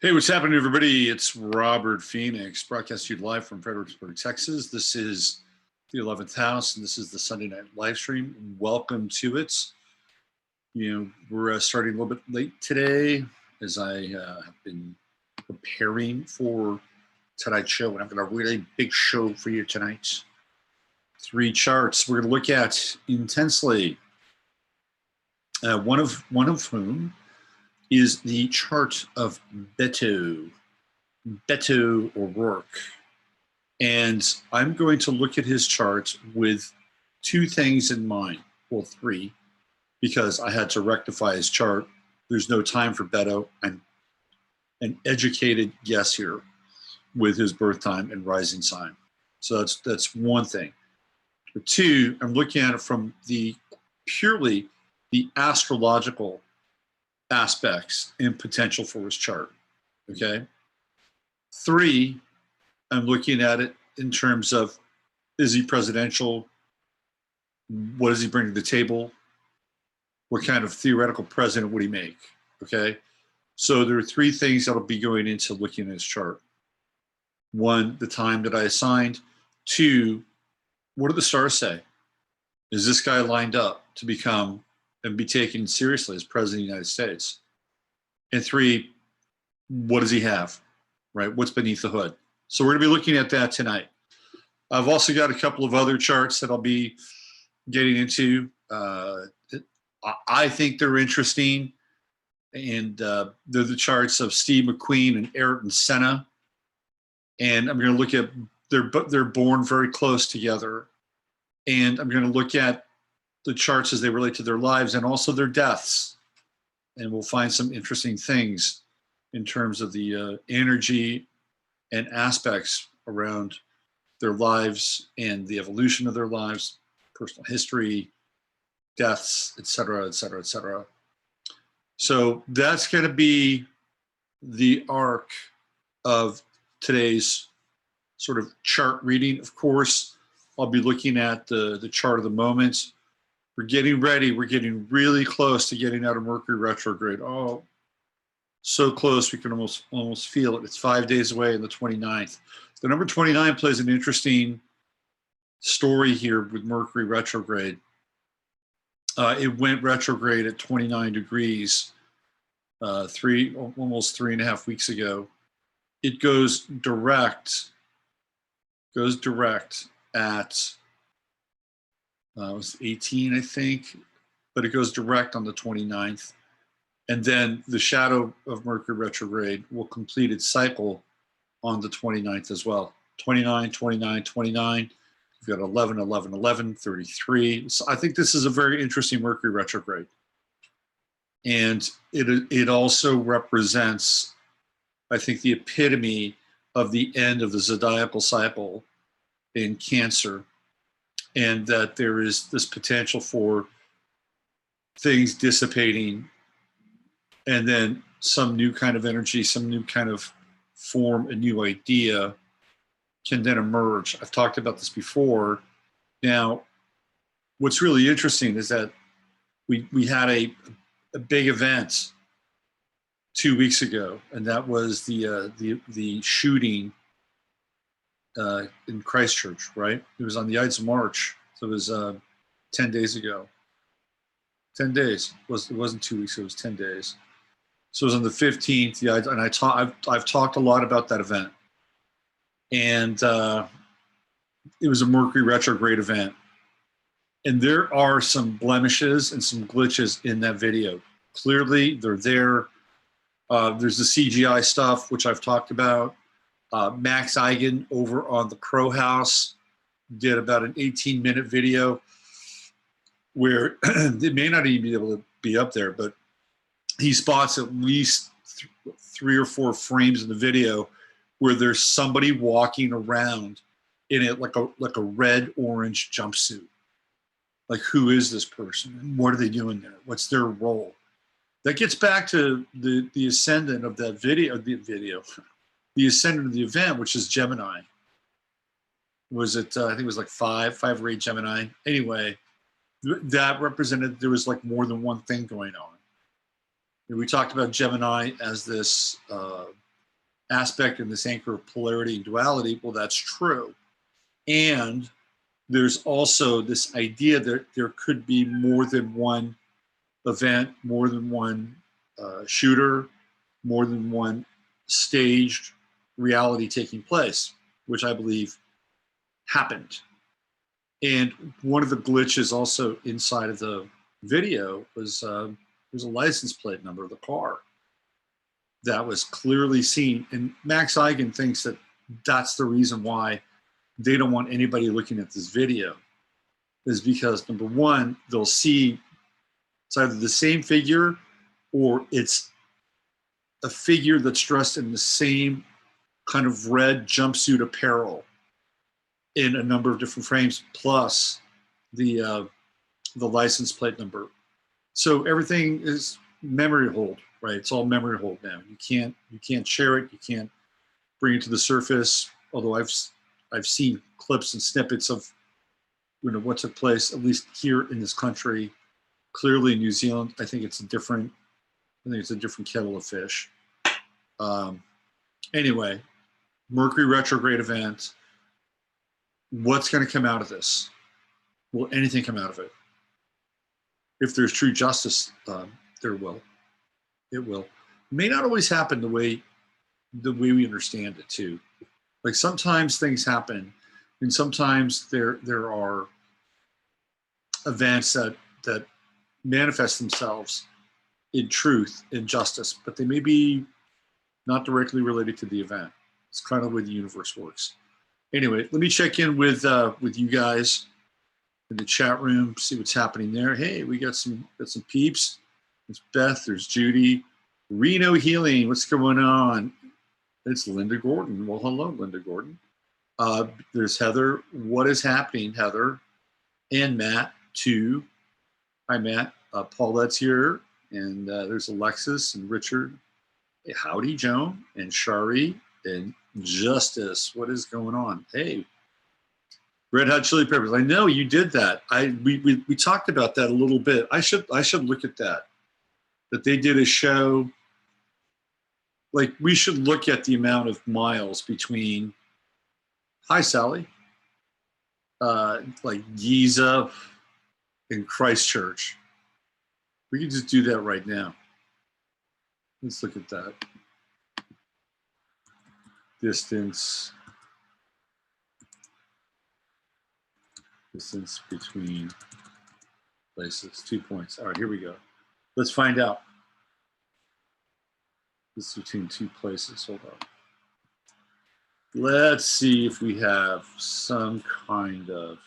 Hey, what's happening, everybody? It's Robert Phoenix, broadcasting to you live from Fredericksburg, Texas. This is the 11th house, and this is the Sunday night live stream. Welcome to it. We're starting a little bit late today as I have been preparing for tonight's show, and I've got a really big show for you tonight. 3 charts we're going to look at intensely. One of whom is the chart of Beto O'Rourke. And I'm going to look at his chart with 2 things in mind, well, 3, because I had to rectify his chart. There's no time for Beto. I'm an educated guess here with his birth time and rising sign. So that's one thing. But 2, I'm looking at it from purely the astrological aspects and potential for his chart. Okay. 3, I'm looking at it in terms of, is he presidential? What does he bring to the table? What kind of theoretical president would he make? Okay. So there are 3 things that'll be going into looking at his chart. 1, the time that I assigned. 2, what do the stars say? Is this guy lined up to become and be taken seriously as president of the United States? And 3, what does he have, right? What's beneath the hood? So we're gonna be looking at that tonight. I've also got a couple of other charts that I'll be getting into. I think they're interesting. And they're the charts of Steve McQueen and Ayrton Senna. And I'm gonna look at, they're born very close together. And I'm gonna look at the charts as they relate to their lives and also their deaths. And we'll find some interesting things in terms of the energy and aspects around their lives and the evolution of their lives, personal history, deaths, et cetera, et cetera, et cetera. So that's going to be the arc of today's sort of chart reading. Of course, I'll be looking at the chart of the moment. We're getting ready. We're getting really close to getting out of Mercury retrograde. Oh, so close. We can almost feel it. It's 5 days away on the 29th. The number 29 plays an interesting story here with Mercury retrograde. It went retrograde at 29 degrees almost 3.5 weeks ago. It goes direct at it was 18, I think, but it goes direct on the 29th. And then the shadow of Mercury retrograde will complete its cycle on the 29th as well. 29, 29, 29. You've got 11, 11, 11, 33. So I think this is a very interesting Mercury retrograde. And it also represents, I think, the epitome of the end of the zodiacal cycle in Cancer. And that there is this potential for things dissipating and then some new kind of energy, some new kind of form, a new idea can then emerge. I've talked about this before. Now, what's really interesting is that we had a big event 2 weeks ago, and that was the shooting in Christchurch, right? It was on the Ides of March, so it was 10 days ago. 10 days. It wasn't 2 weeks, it was 10 days. So it was on the 15th, and I've talked a lot about that event. And it was a Mercury retrograde event. And there are some blemishes and some glitches in that video. Clearly, they're there. There's the CGI stuff, which I've talked about. Max Eigen over on the Crow House did about an 18-minute video where it may not even be able to be up there, but he spots at least 3 or 4 frames in the video where there's somebody walking around in it like a red-orange jumpsuit. Like, who is this person? And what are they doing there? What's their role? That gets back to the ascendant of that video, the ascendant of the event, which is Gemini. Was it, I think it was like 5 or 8 Gemini. Anyway, that represented there was like more than one thing going on. And we talked about Gemini as this aspect and this anchor of polarity and duality, well, that's true. And there's also this idea that there could be more than one event, more than one shooter, more than one staged reality taking place, which I believe happened. And one of the glitches also inside of the video was there's a license plate number of the car that was clearly seen. And Max Eigen thinks that that's the reason why they don't want anybody looking at this video, is because number one, they'll see it's either the same figure or it's a figure that's dressed in the same kind of red jumpsuit apparel in a number of different frames, plus the license plate number. So everything is memory hold, right? It's all memory hold now. You can't share it. You can't bring it to the surface. Although I've seen clips and snippets of what took place, at least here in this country. Clearly, in New Zealand, I think it's a different kettle of fish. Anyway, Mercury retrograde event. What's going to come out of this? Will anything come out of it? If there's true justice, there will. It will. It may not always happen the way we understand it too. Like sometimes things happen, and sometimes there are events that manifest themselves in truth, in justice, but they may be not directly related to the event. It's kind of the way the universe works. Anyway, let me check in with you guys in the chat room, see what's happening there. Hey, we got some peeps. There's Beth, there's Judy. Reno Healing, what's going on? It's Linda Gordon. Well, hello, Linda Gordon. There's Heather. What is happening, Heather? And Matt, too. Hi, Matt. Paulette's here. And there's Alexis and Richard. Hey, howdy, Joan and Shari and Justice. What is going on? Hey, Red Hot Chili Peppers. I know you did that. We talked about that a little bit. I should look at that. That they did a show. Like we should look at the amount of miles between. Hi, Sally. Like Giza and Christchurch. We can just do that right now. Let's look at that. Distance between places, 2 points. All right, here we go. Let's find out. This is between two places. Hold on. Let's see if we have some kind of.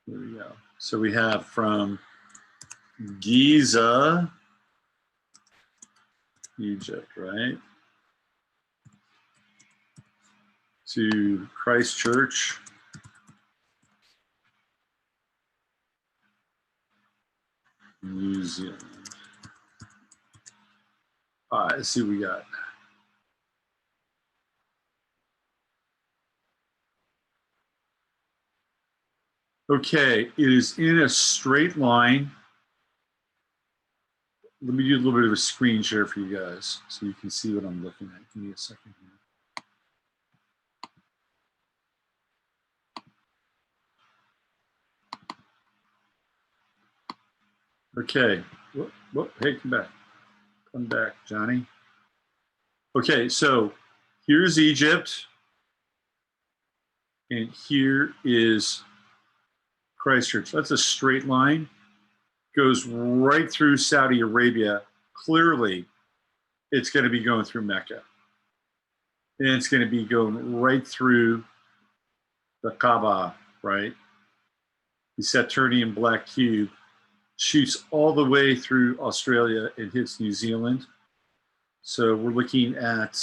Here we go. So we have from Giza, Egypt, right? To Christchurch, New Zealand. All right, let's see what we got. Okay, it is in a straight line. Let me do a little bit of a screen share for you guys so you can see what I'm looking at. Give me a second here. Okay, hey, come back. Come back, Johnny. Okay, so here's Egypt, and here is Christchurch. That's a straight line. Goes right through Saudi Arabia. Clearly, it's going to be going through Mecca. And it's going to be going right through the Kaaba, right? The Saturnian black cube shoots all the way through Australia and hits New Zealand. So we're looking at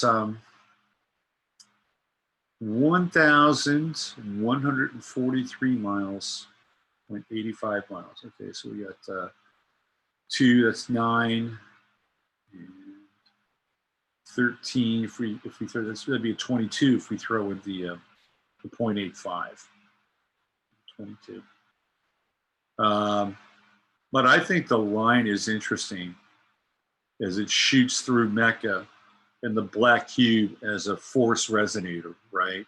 1,143 miles, 0.85 miles. Okay, so we got 2, that's 9, and 13. If we throw this, that'd be a 22 if we throw in the 0.85. 22. But I think the line is interesting as it shoots through Mecca and the black cube as a force resonator, right?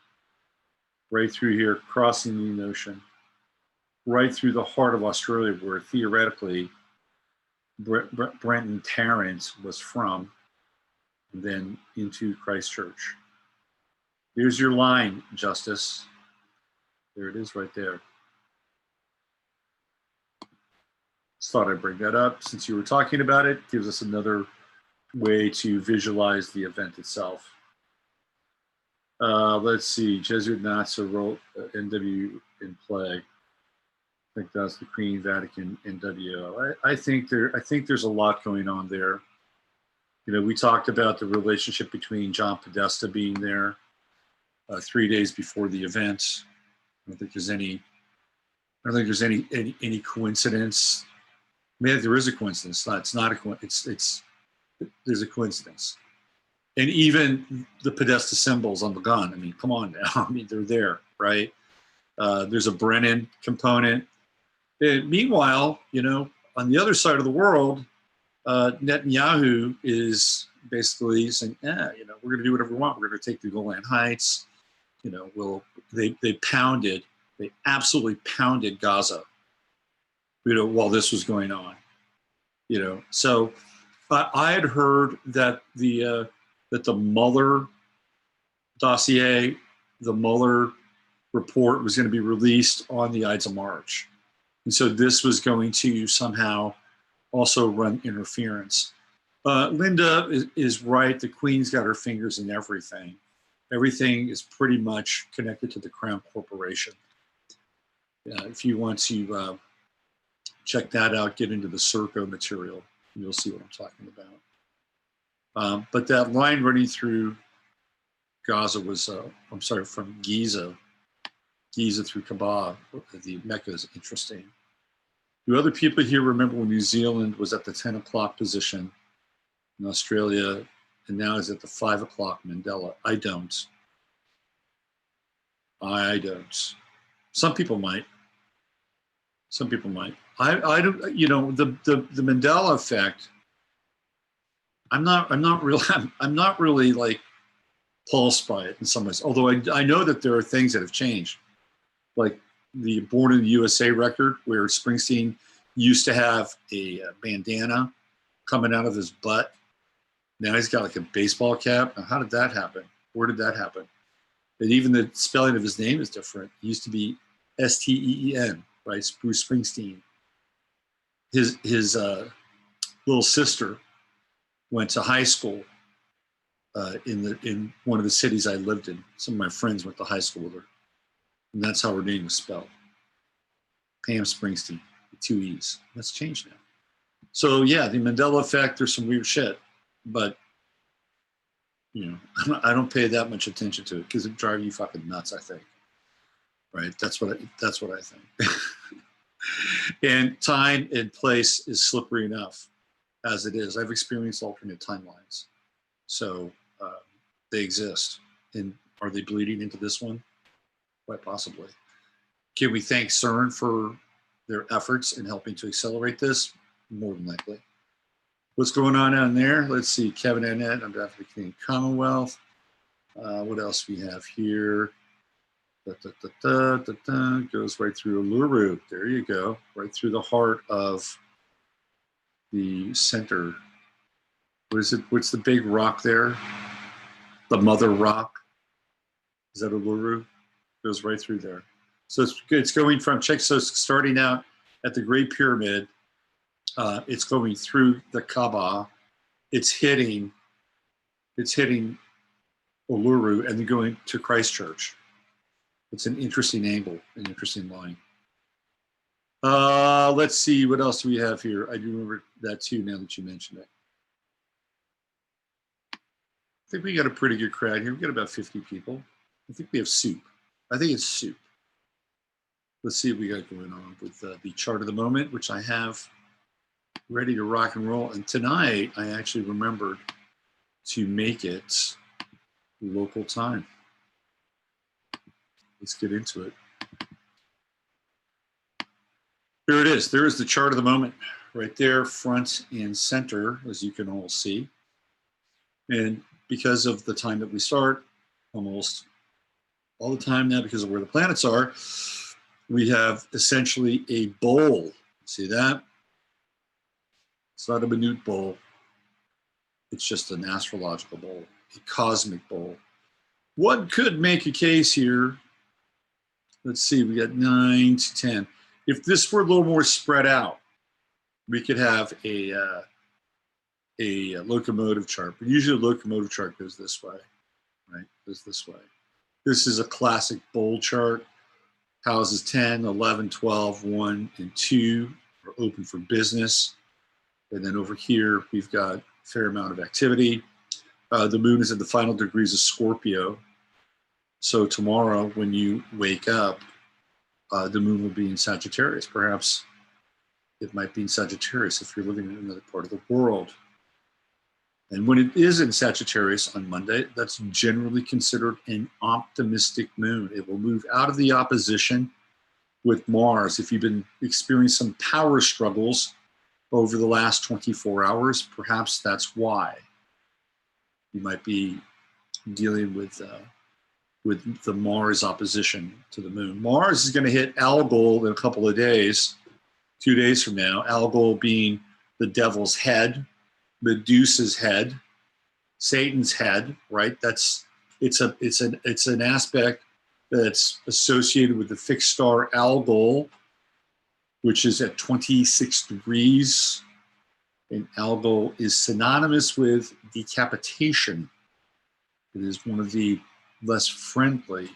Right through here, crossing the Indian Ocean, right through the heart of Australia, where theoretically Brenton Tarrant was from, and then into Christchurch. Here's your line, Justice. There it is right there. Just thought I'd bring that up since you were talking about it. Gives us another way to visualize the event itself. Let's see. Jesuit Nazi wrote NW in play. I think that's the Queen, Vatican, NWO. I think there's a lot going on there. You know, we talked about the relationship between John Podesta being there 3 days before the event. I don't think there's any coincidence. Maybe there is a coincidence. It's not a coincidence. There's a coincidence. And even the Podesta symbols on the gun. I mean, come on now. I mean, they're there, right? There's a Brennan component. And meanwhile, you know, on the other side of the world, Netanyahu is basically saying, you know, we're going to do whatever we want. We're going to take the Golan Heights. You know, they absolutely pounded Gaza, you know, while this was going on. You know, so I had heard that the Mueller dossier, the Mueller report was going to be released on the Ides of March. And so this was going to somehow also run interference. Linda is right. The Queen's got her fingers in everything. Everything is pretty much connected to the Crown Corporation. If you want to check that out, get into the Serco material, and you'll see what I'm talking about. But that line running through Gaza was, from Giza through Kaaba, the Mecca, is interesting. Do other people here remember when New Zealand was at the 10 o'clock position in Australia and now is at the 5 o'clock Mandela? I don't. Some people might. I don't, you know, the Mandela effect, I'm not really like pulsed by it in some ways. Although I know that there are things that have changed, like the Born in the USA record, where Springsteen used to have a bandana coming out of his butt. Now he's got like a baseball cap. Now, how did that happen? Where did that happen? And even the spelling of his name is different. It used to be Steen, right? Bruce Springsteen. His little sister went to high school in one of the cities I lived in. Some of my friends went to high school with her, and that's how her name was spelled. Pam Springsteen, with 2 E's. That's changed now. So yeah, the Mandela effect. There's some weird shit, but you know, I don't pay that much attention to it because it drives you fucking nuts. I think, right? That's what I think. And time and place is slippery enough as it is. I've experienced alternate timelines, so they exist. And are they bleeding into this one? Quite possibly. Can we thank CERN for their efforts in helping to accelerate this? More than likely. What's going on down there? Let's see. Kevin Annette, I'm definitely Canadian Commonwealth. What else we have here? Goes right through Uluru. There you go. Right through the heart of the center. What is it? What's the big rock there? The Mother Rock. Is that Uluru? Goes right through there. So it's going from, so it's starting out at the Great Pyramid. It's going through the Kaaba. It's hitting Uluru and then going to Christchurch. It's an interesting angle, an interesting line. Let's see, what else do we have here? I do remember that too, now that you mentioned it. I think we got a pretty good crowd here. We got about 50 people. I think we have soup. I think it's soup. Let's see what we got going on with the chart of the moment, which I have ready to rock and roll. And tonight, I actually remembered to make it local time. Let's get into it. There it is. There is the chart of the moment right there, front and center, as you can all see. And because of the time that we start, almost all the time now because of where the planets are, we have essentially a bowl. See that? It's not a minute bowl. It's just an astrological bowl, a cosmic bowl. One could make a case here. Let's see, we got 9 to 10. If this were a little more spread out, we could have a locomotive chart. But usually a locomotive chart goes this way, right? Goes this way. This is a classic bowl chart. Houses 10, 11, 12, 1, and 2 are open for business. And then over here, we've got a fair amount of activity. The moon is in the final degrees of Scorpio. So tomorrow, when you wake up, the moon will be in Sagittarius. Perhaps it might be in Sagittarius if you're living in another part of the world. And when it is in Sagittarius on Monday, that's generally considered an optimistic moon. It will move out of the opposition with Mars. If you've been experiencing some power struggles over the last 24 hours, perhaps that's why. You might be dealing with the Mars opposition to the moon. Mars is going to hit Algol in a couple of days, 2 days from now. Algol being the devil's head, Medusa's head, Satan's head, right? It's an aspect that's associated with the fixed star Algol, which is at 26 degrees. And Algol is synonymous with decapitation. It is one of the less friendly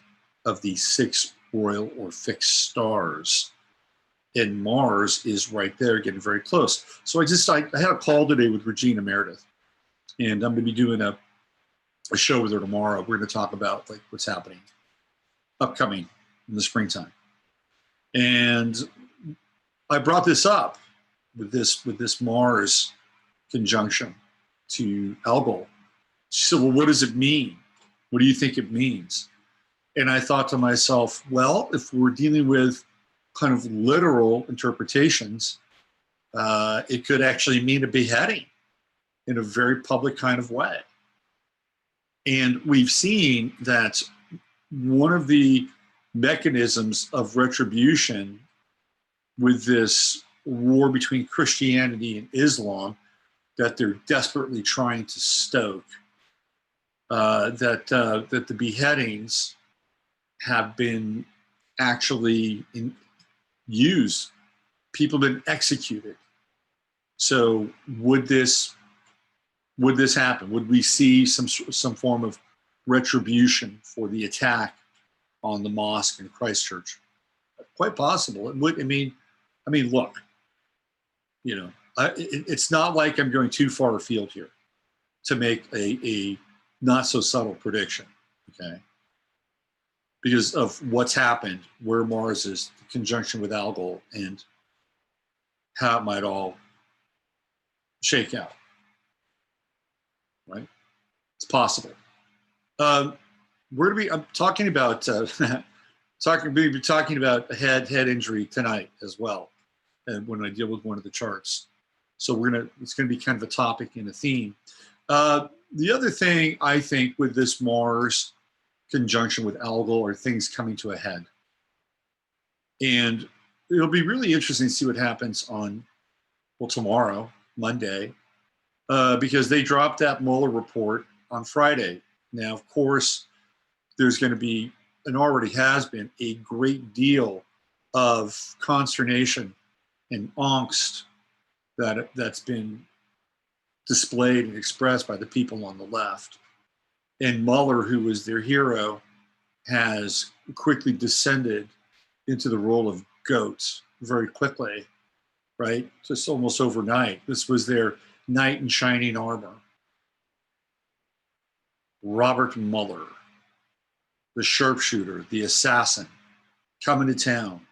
of the 6 royal or fixed stars. And Mars is right there, getting very close. So I had a call today with Regina Meredith, and I'm going to be doing a show with her tomorrow. We're going to talk about like what's happening, upcoming in the springtime. And I brought this up with this Mars conjunction to Algol. She said, "Well, what does it mean? What do you think it means?" And I thought to myself, well, if we're dealing with kind of literal interpretations, it could actually mean a beheading in a very public kind of way. And we've seen that one of the mechanisms of retribution with this war between Christianity and Islam that they're desperately trying to stoke, that the beheadings have been actually used. People have been executed. So would this happen? Would we see some form of retribution for the attack on the mosque in Christchurch? Quite possible. It would. I mean, look. You know, it's not like I'm going too far afield here to make a not so subtle prediction. Okay. Because of what's happened, where Mars is, the conjunction with Algol, and how it might all shake out. Right? It's possible. I'm talking about we'll be talking about a head injury tonight as well, and when I deal with one of the charts. So it's gonna be kind of a topic and a theme. The other thing I think with this Mars conjunction with Algol are things coming to a head. And it'll be really interesting to see what happens tomorrow, Monday, because they dropped that Mueller report on Friday. Now, of course, there's going to be, and already has been, a great deal of consternation and angst that's been displayed and expressed by the people on the left. And Mueller, who was their hero, has quickly descended into the role of goat very quickly, right? Just almost overnight. This was their knight in shining armor. Robert Mueller, the sharpshooter, the assassin, coming to town.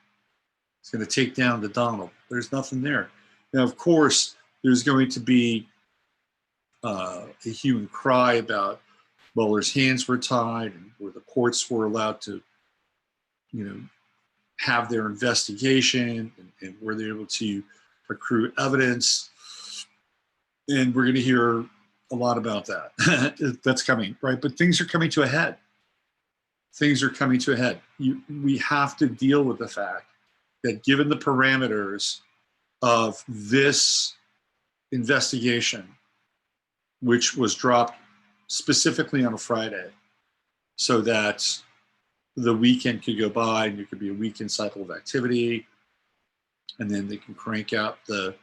He's going to take down the Donald. There's nothing there. Now, of course, there's going to be a hue and cry about Mueller's hands were tied, and where the courts were allowed to, have their investigation, and were they able to accrue evidence. And we're going to hear a lot about that. That's coming, right? But things are coming to a head. Things are coming to a head. We have to deal with the fact that given the parameters of this investigation, which was dropped specifically on a Friday, so that the weekend could go by and there could be a weekend cycle of activity, and then they can crank out the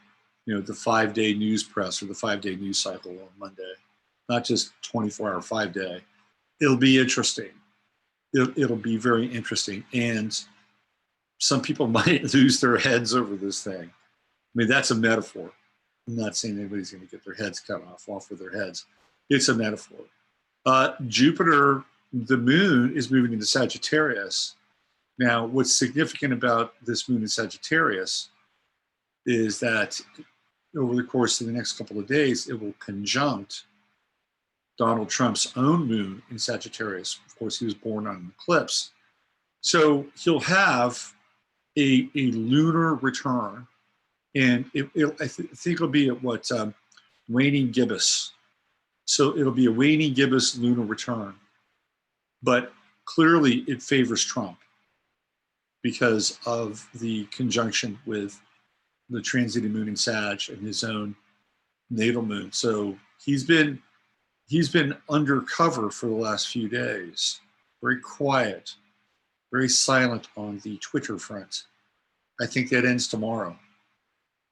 5-day news press or the 5-day news cycle on Monday, not just 24-hour 5-day. It'll be interesting. It'll be very interesting, and some people might lose their heads over this thing. I mean, that's a metaphor. I'm not saying anybody's going to get their heads cut off of their heads. It's a metaphor. Jupiter, the moon, is moving into Sagittarius. Now, what's significant about this moon in Sagittarius is that over the course of the next couple of days, it will conjunct Donald Trump's own moon in Sagittarius. Of course, he was born on an eclipse. So he'll have a lunar return, and I think it'll be at waning gibbous. So it'll be a waning gibbous lunar return. But clearly it favors Trump because of the conjunction with the transiting moon in Sag and his own natal moon. So he's been undercover for the last few days, very quiet, very silent on the Twitter front. I think that ends tomorrow.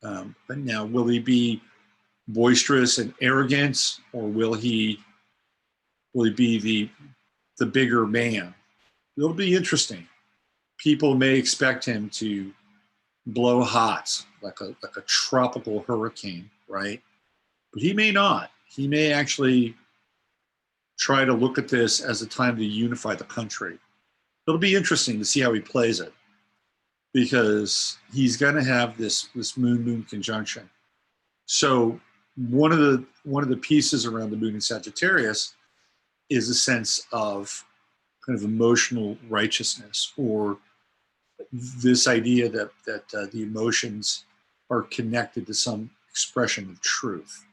But now, will he be boisterous and arrogant, or will he be the bigger man? It'll be interesting. People may expect him to blow hot like a tropical hurricane, right? But he may not. He may actually try to look at this as a time to unify the country. It'll be interesting to see how he plays it, because he's going to have this moon conjunction. So one of the pieces around the moon in Sagittarius is a sense of kind of emotional righteousness, or this idea that the emotions are connected to some expression of truth.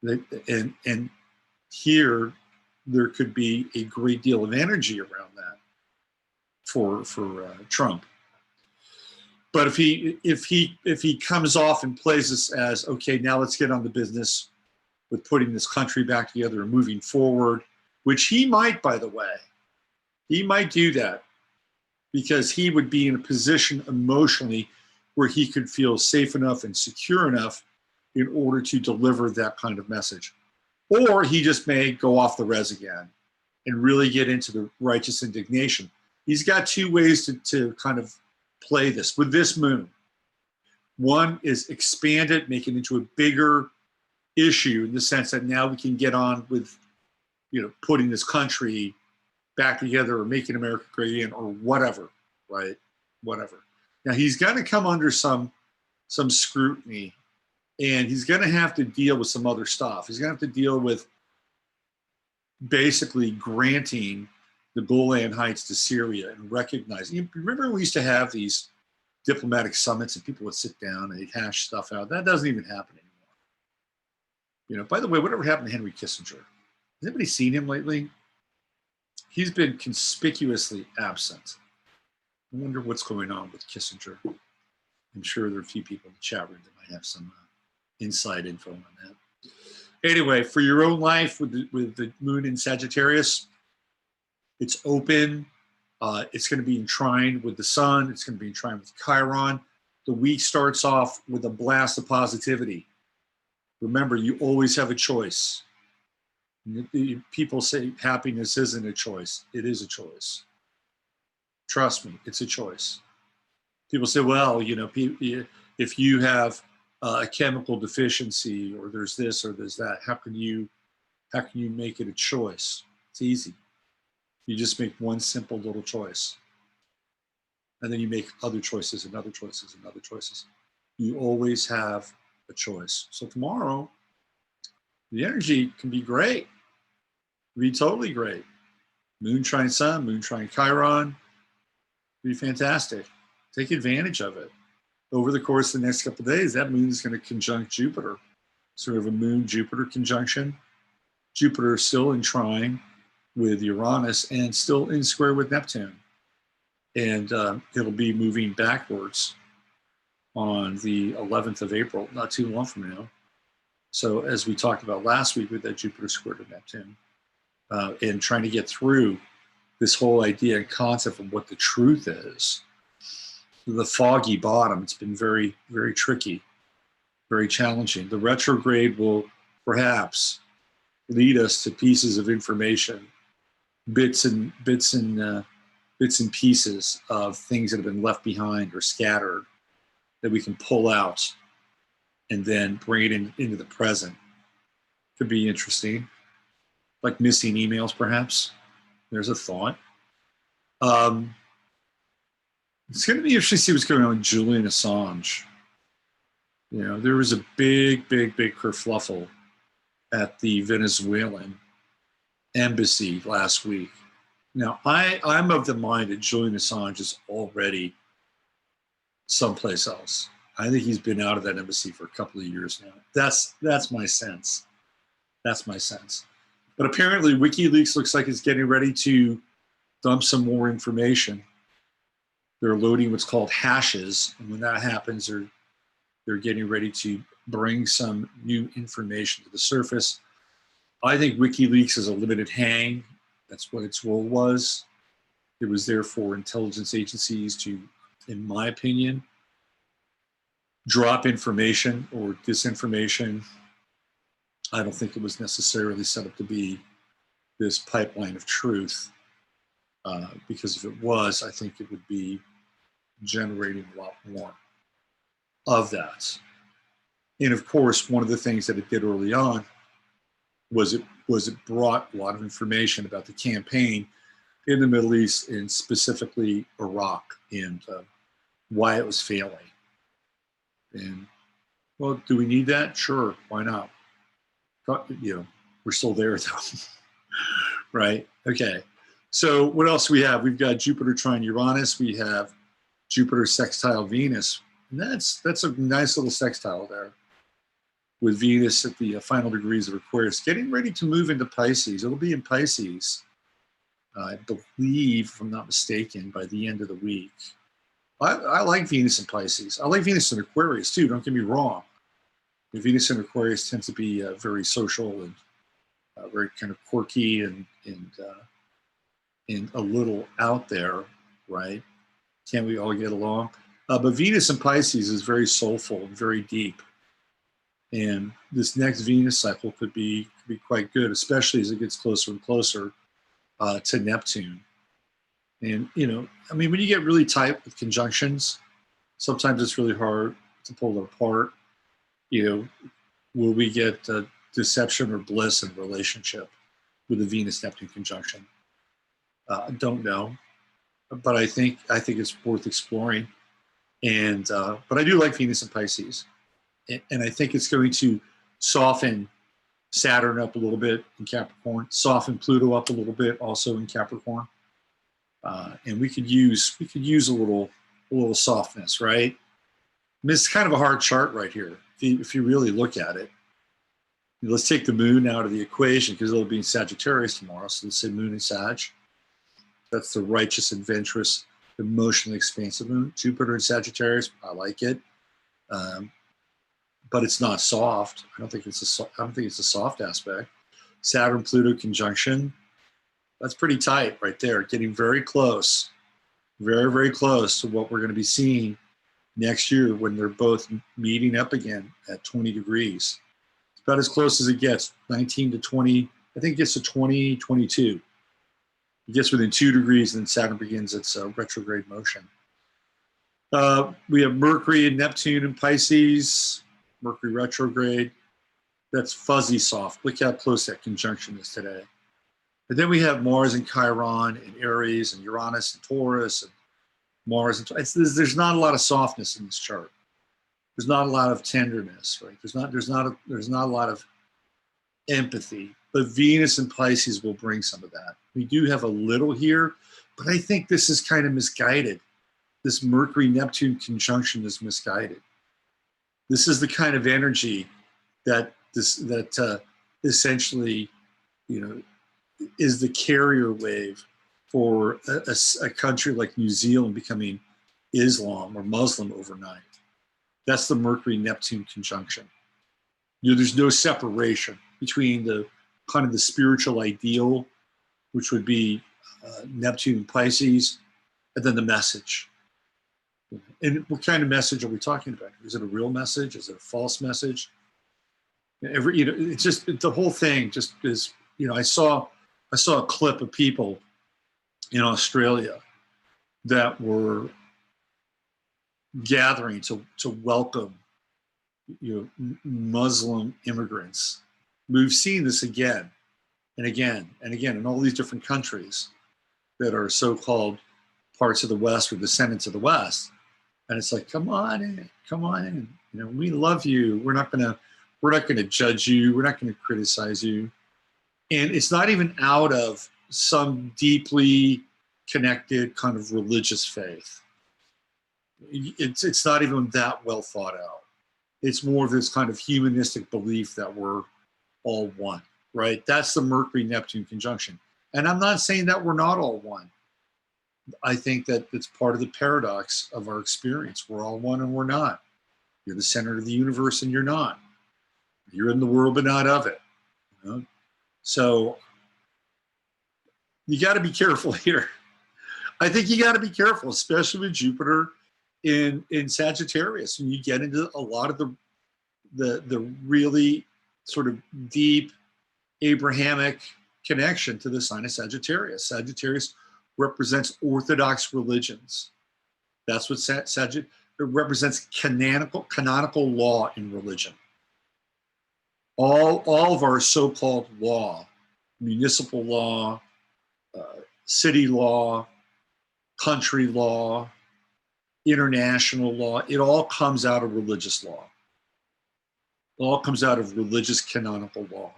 And here there could be a great deal of energy around that for Trump. But if he comes off and plays this as, okay, now let's get on the business with putting this country back together and moving forward, which he might, by the way, he might do that because he would be in a position emotionally where he could feel safe enough and secure enough in order to deliver that kind of message. Or he just may go off the res again and really get into the righteous indignation. He's got two ways to kind of play this with this moon. One is expand it, make it into a bigger issue in the sense that now we can get on with, putting this country back together or making America great again or whatever, right? Whatever. Now he's going to come under some scrutiny, and he's going to have to deal with some other stuff. He's going to have to deal with basically granting the Golan Heights to Syria and recognizing. You remember we used to have these diplomatic summits and people would sit down and they'd hash stuff out. That doesn't even happen anymore. By the way, whatever happened to Henry Kissinger? Has anybody seen him lately? He's been conspicuously absent. I wonder what's going on with Kissinger. I'm sure there are a few people in the chat room that might have some inside info on that. Anyway, for your own life with the moon in Sagittarius, it's open. It's going to be in trine with the sun. It's going to be in trine with Chiron. The week starts off with a blast of positivity. Remember, you always have a choice. People say happiness isn't a choice. It is a choice. Trust me, it's a choice. People say, well, if you have a chemical deficiency or there's this or there's that, how can you make it a choice? It's easy. You just make one simple little choice. And then you make other choices and other choices and other choices. You always have a choice. So tomorrow, the energy can be great. Be totally great. Moon trine Sun, Moon trine Chiron. Be fantastic. Take advantage of it. Over the course of the next couple of days, that moon is going to conjunct Jupiter. sort of a Moon-Jupiter conjunction. Jupiter is still in trine with Uranus and still in square with Neptune. And it'll be moving backwards on the 11th of April, not too long from now. So as we talked about last week with that Jupiter square to Neptune, and trying to get through this whole idea and concept of what the truth is, the foggy bottom, it's been very, very tricky, very challenging. The retrograde will perhaps lead us to pieces of information, bits and pieces of things that have been left behind or scattered that we can pull out and then bring it into the present. Could be interesting, like missing emails, perhaps. There's a thought. It's going to be interesting to see what's going on with Julian Assange. You know, there was a big kerfluffle at the Venezuelan embassy last week. Now, I'm of the mind that Julian Assange is already someplace else. I think he's been out of that embassy for a couple of years now. That's my sense. That's my sense. But apparently WikiLeaks looks like it's getting ready to dump some more information. They're loading what's called hashes, and when that happens, they're getting ready to bring some new information to the surface. I think WikiLeaks is a limited hang. That's what its role was. It was there for intelligence agencies to, in my opinion, drop information or disinformation. I don't think it was necessarily set up to be this pipeline of truth, because if it was, I think it would be generating a lot more of that. And of course, one of the things that it did early on was it brought a lot of information about the campaign in the Middle East, and specifically Iraq, and why it was failing. And, well, do we need that? Sure, why not? You know, we're still there though, right? Okay, so what else do we have? We've got Jupiter trine Uranus. We have Jupiter sextile Venus. And that's a nice little sextile there, with Venus at the final degrees of Aquarius, getting ready to move into Pisces. It'll be in Pisces, I believe, if I'm not mistaken, by the end of the week. I like Venus in Pisces. I like Venus in Aquarius too, don't get me wrong. Venus in Aquarius tends to be very social and very kind of quirky and a little out there, right? Can't we all get along? But Venus in Pisces is very soulful and very deep. And this next Venus cycle could be quite good, especially as it gets closer and closer to Neptune. And, you know, I mean, when you get really tight with conjunctions, sometimes it's really hard to pull it apart. You know, will we get deception or bliss in a relationship with a Venus-Neptune conjunction? I don't know, but I think it's worth exploring. And but I do like Venus in Pisces, and I think it's going to soften Saturn up a little bit in Capricorn, soften Pluto up a little bit also in Capricorn, and we could use a little softness, right? I mean, it's kind of a hard chart right here if you really look at it. Let's take the moon out of the equation because it'll be in Sagittarius tomorrow. So let's say moon in Sag. That's the righteous, adventurous, emotionally expansive moon. Jupiter in Sagittarius, I like it, but it's not soft. I don't think it's a soft aspect. Saturn Pluto conjunction, that's pretty tight right there. Getting very close, very, very close to what we're going to be seeing next year when they're both meeting up again at 20 degrees. It's about as close as it gets, 19 to 20. I think it gets to 20, 22. It gets within 2 degrees, and then Saturn begins its retrograde motion. We have Mercury and Neptune in Pisces, Mercury retrograde. That's fuzzy soft. Look how close that conjunction is today. And then we have Mars and Chiron and Aries and Uranus and Taurus and Mars and there's not a lot of softness in this chart. There's not a lot of tenderness, right? There's not a lot of empathy. But Venus and Pisces will bring some of that. We do have a little here, but I think this is kind of misguided. This Mercury-Neptune conjunction is misguided. This is the kind of energy that essentially, you know, is the carrier wave for a country like New Zealand becoming Islam or Muslim overnight. That's the Mercury-Neptune conjunction. You know, there's no separation between the kind of the spiritual ideal, which would be Neptune and Pisces, and then the message. And what kind of message are we talking about? Is it a real message? Is it a false message? You know, it's just the whole thing. Just is, you know, I saw a clip of people in Australia that were gathering to welcome, you know, Muslim immigrants. We've seen this again and again and again in all these different countries that are so-called parts of the West or descendants of the West. And it's like, come on in, come on in. You know, we love you. We're not gonna judge you. We're not gonna criticize you. And it's not even out of some deeply connected kind of religious faith. It's not even that well thought out. It's more of this kind of humanistic belief that we're all one, right? That's the Mercury-Neptune conjunction. And I'm not saying that we're not all one. I think that it's part of the paradox of our experience. We're all one and we're not. You're the center of the universe and you're not. You're in the world but not of it. You know? So you got to be careful here. I think you got to be careful, especially with Jupiter in Sagittarius, and you get into a lot of the really sort of deep Abrahamic connection to the sign of Sagittarius. Sagittarius represents Orthodox religions. That's what it represents, canonical law in religion. All of our so-called law, municipal law, city law, country law, international law, it all comes out of religious law. It all comes out of religious canonical law.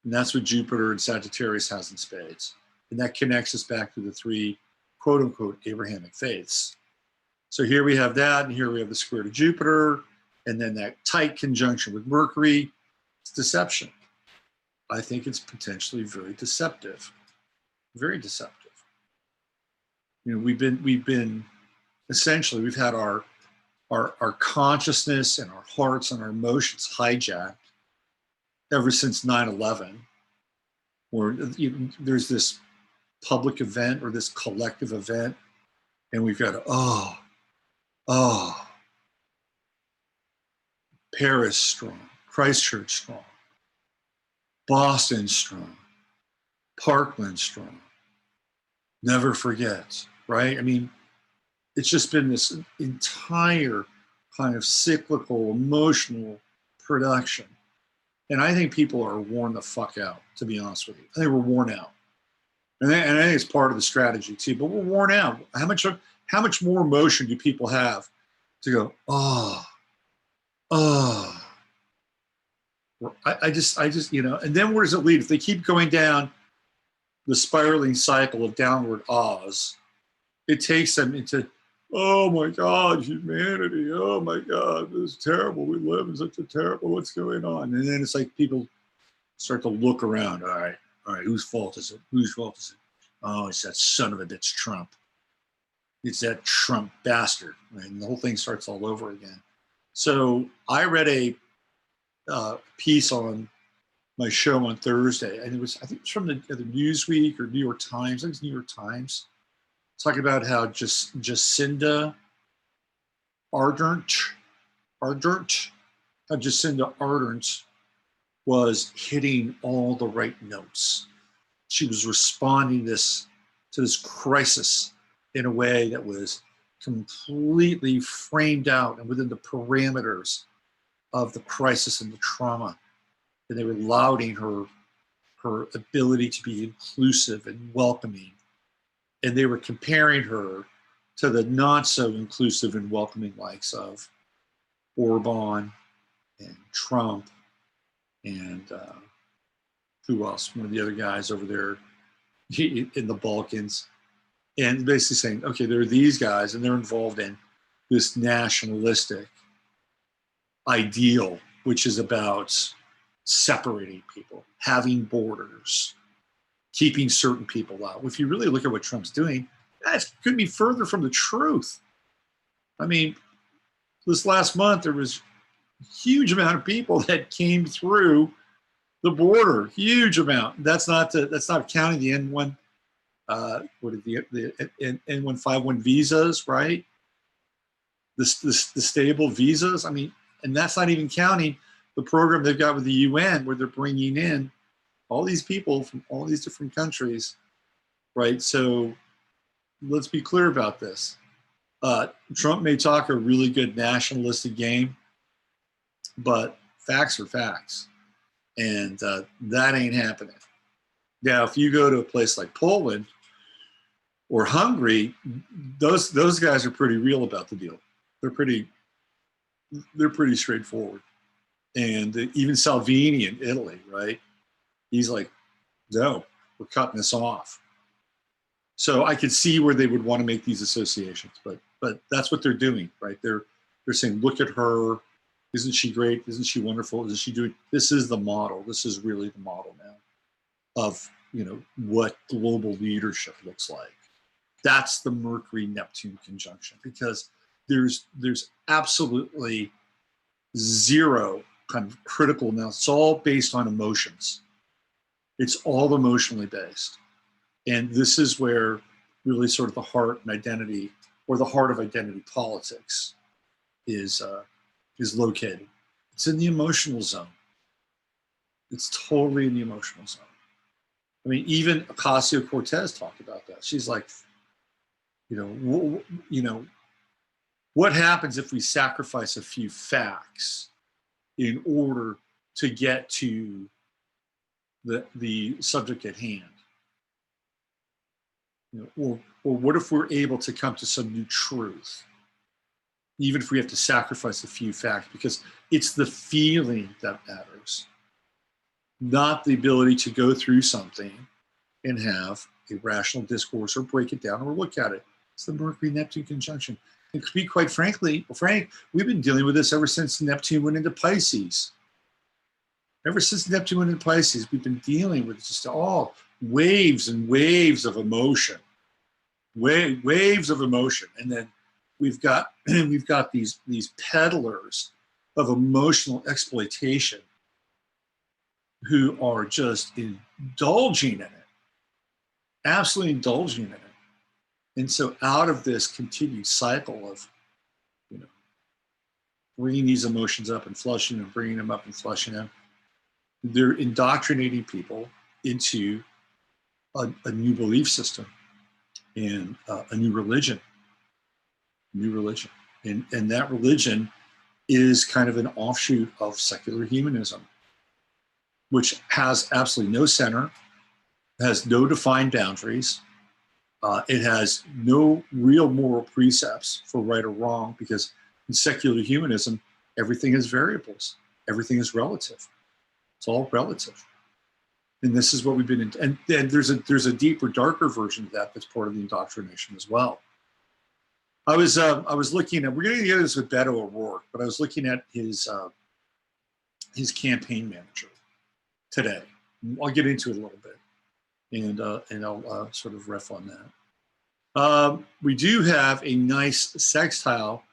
And that's what Jupiter and Sagittarius has in spades. And that connects us back to the three, quote unquote, Abrahamic faiths. So here we have that, and here we have the square to Jupiter, and then that tight conjunction with Mercury. It's deception. I think it's potentially very deceptive. Very deceptive. You know, we've been essentially, we've had our consciousness and our hearts and our emotions hijacked ever since 9/11, where there's this public event or this collective event, and we've got Paris strong, Christchurch strong, Boston strong, Parkland strong, never forget, right? I mean, it's just been this entire kind of cyclical, emotional production. And I think people are worn the fuck out, to be honest with you. I think we're worn out. And I think it's part of the strategy too, but we're worn out. How much more emotion do people have to go, I just, you know, and then where does it lead? If they keep going down the spiraling cycle of downward ahs, it takes them into, oh my God, humanity. Oh my God, this is terrible. We live in such a terrible, what's going on? And then it's like people start to look around. All right, whose fault is it? Whose fault is it? Oh, it's that son of a bitch, Trump. It's that Trump bastard. Right? And the whole thing starts all over again. So I read a piece on my show on Thursday, and I think it was from the Newsweek or New York Times. I think it's New York Times, talking about how Jacinda Ardern was hitting all the right notes. She was responding to this crisis in a way that was completely framed out and within the parameters of the crisis and the trauma. And they were lauding her ability to be inclusive and welcoming. And they were comparing her to the not so inclusive and welcoming likes of Orban and Trump and who else? One of the other guys over there in the Balkans. And basically saying, okay, there are these guys and they're involved in this nationalistic ideal, which is about separating people, having borders, keeping certain people out. If you really look at what Trump's doing, that couldn't be further from the truth. I mean, this last month, there was a huge amount of people that came through the border, huge amount. That's not counting the N1, what are the N151 visas, right? The stable visas. I mean, and that's not even counting the program they've got with the UN, where they're bringing in all these people from all these different countries, right? So let's be clear about this. Trump may talk a really good nationalistic game, but facts are facts, and that ain't happening. Now, if you go to a place like Poland or Hungary, those guys are pretty real about the deal. They're pretty straightforward. And even Salvini in Italy, right? He's like, no, we're cutting this off. So I could see where they would want to make these associations, but that's what they're doing, right? They're saying, look at her. Isn't she great? Isn't she wonderful? Isn't she doing? This is the model. This is really the model now of, you know, what global leadership looks like. That's the Mercury-Neptune conjunction, because there's absolutely zero kind of critical now. It's all based on emotions. It's all emotionally based. And this is where really sort of the heart and identity, or the heart of identity politics, is located. It's in the emotional zone. It's totally in the emotional zone. I mean, even Ocasio-Cortez talked about that. She's like, what happens if we sacrifice a few facts in order to get to the subject at hand? Or what if we're able to come to some new truth, even if we have to sacrifice a few facts? Because it's the feeling that matters, not the ability to go through something and have a rational discourse or break it down or look at it. It's the Mercury-Neptune conjunction. And to be quite frank, we've been dealing with this ever since Neptune went into Pisces. Ever since Neptune went into Pisces, we've been dealing with just all waves and waves of emotion, waves of emotion. And then we've got these peddlers of emotional exploitation who are just indulging in it, absolutely indulging in it. And so out of this continued cycle of, bringing these emotions up and flushing them, bringing them up and flushing them, they're indoctrinating people into a new belief system and a new religion. And that religion is kind of an offshoot of secular humanism, which has absolutely no center, has no defined boundaries. It has no real moral precepts for right or wrong, because in secular humanism, everything is variables. Everything is relative. It's all relative. And this is what we've been in. And then there's a deeper, darker version of that that's part of the indoctrination as well. I was looking at, we're going to get this with Beto O'Rourke, but I was looking at his campaign manager today. I'll get into it a little bit, and I'll sort of riff on that. We do have a nice sextile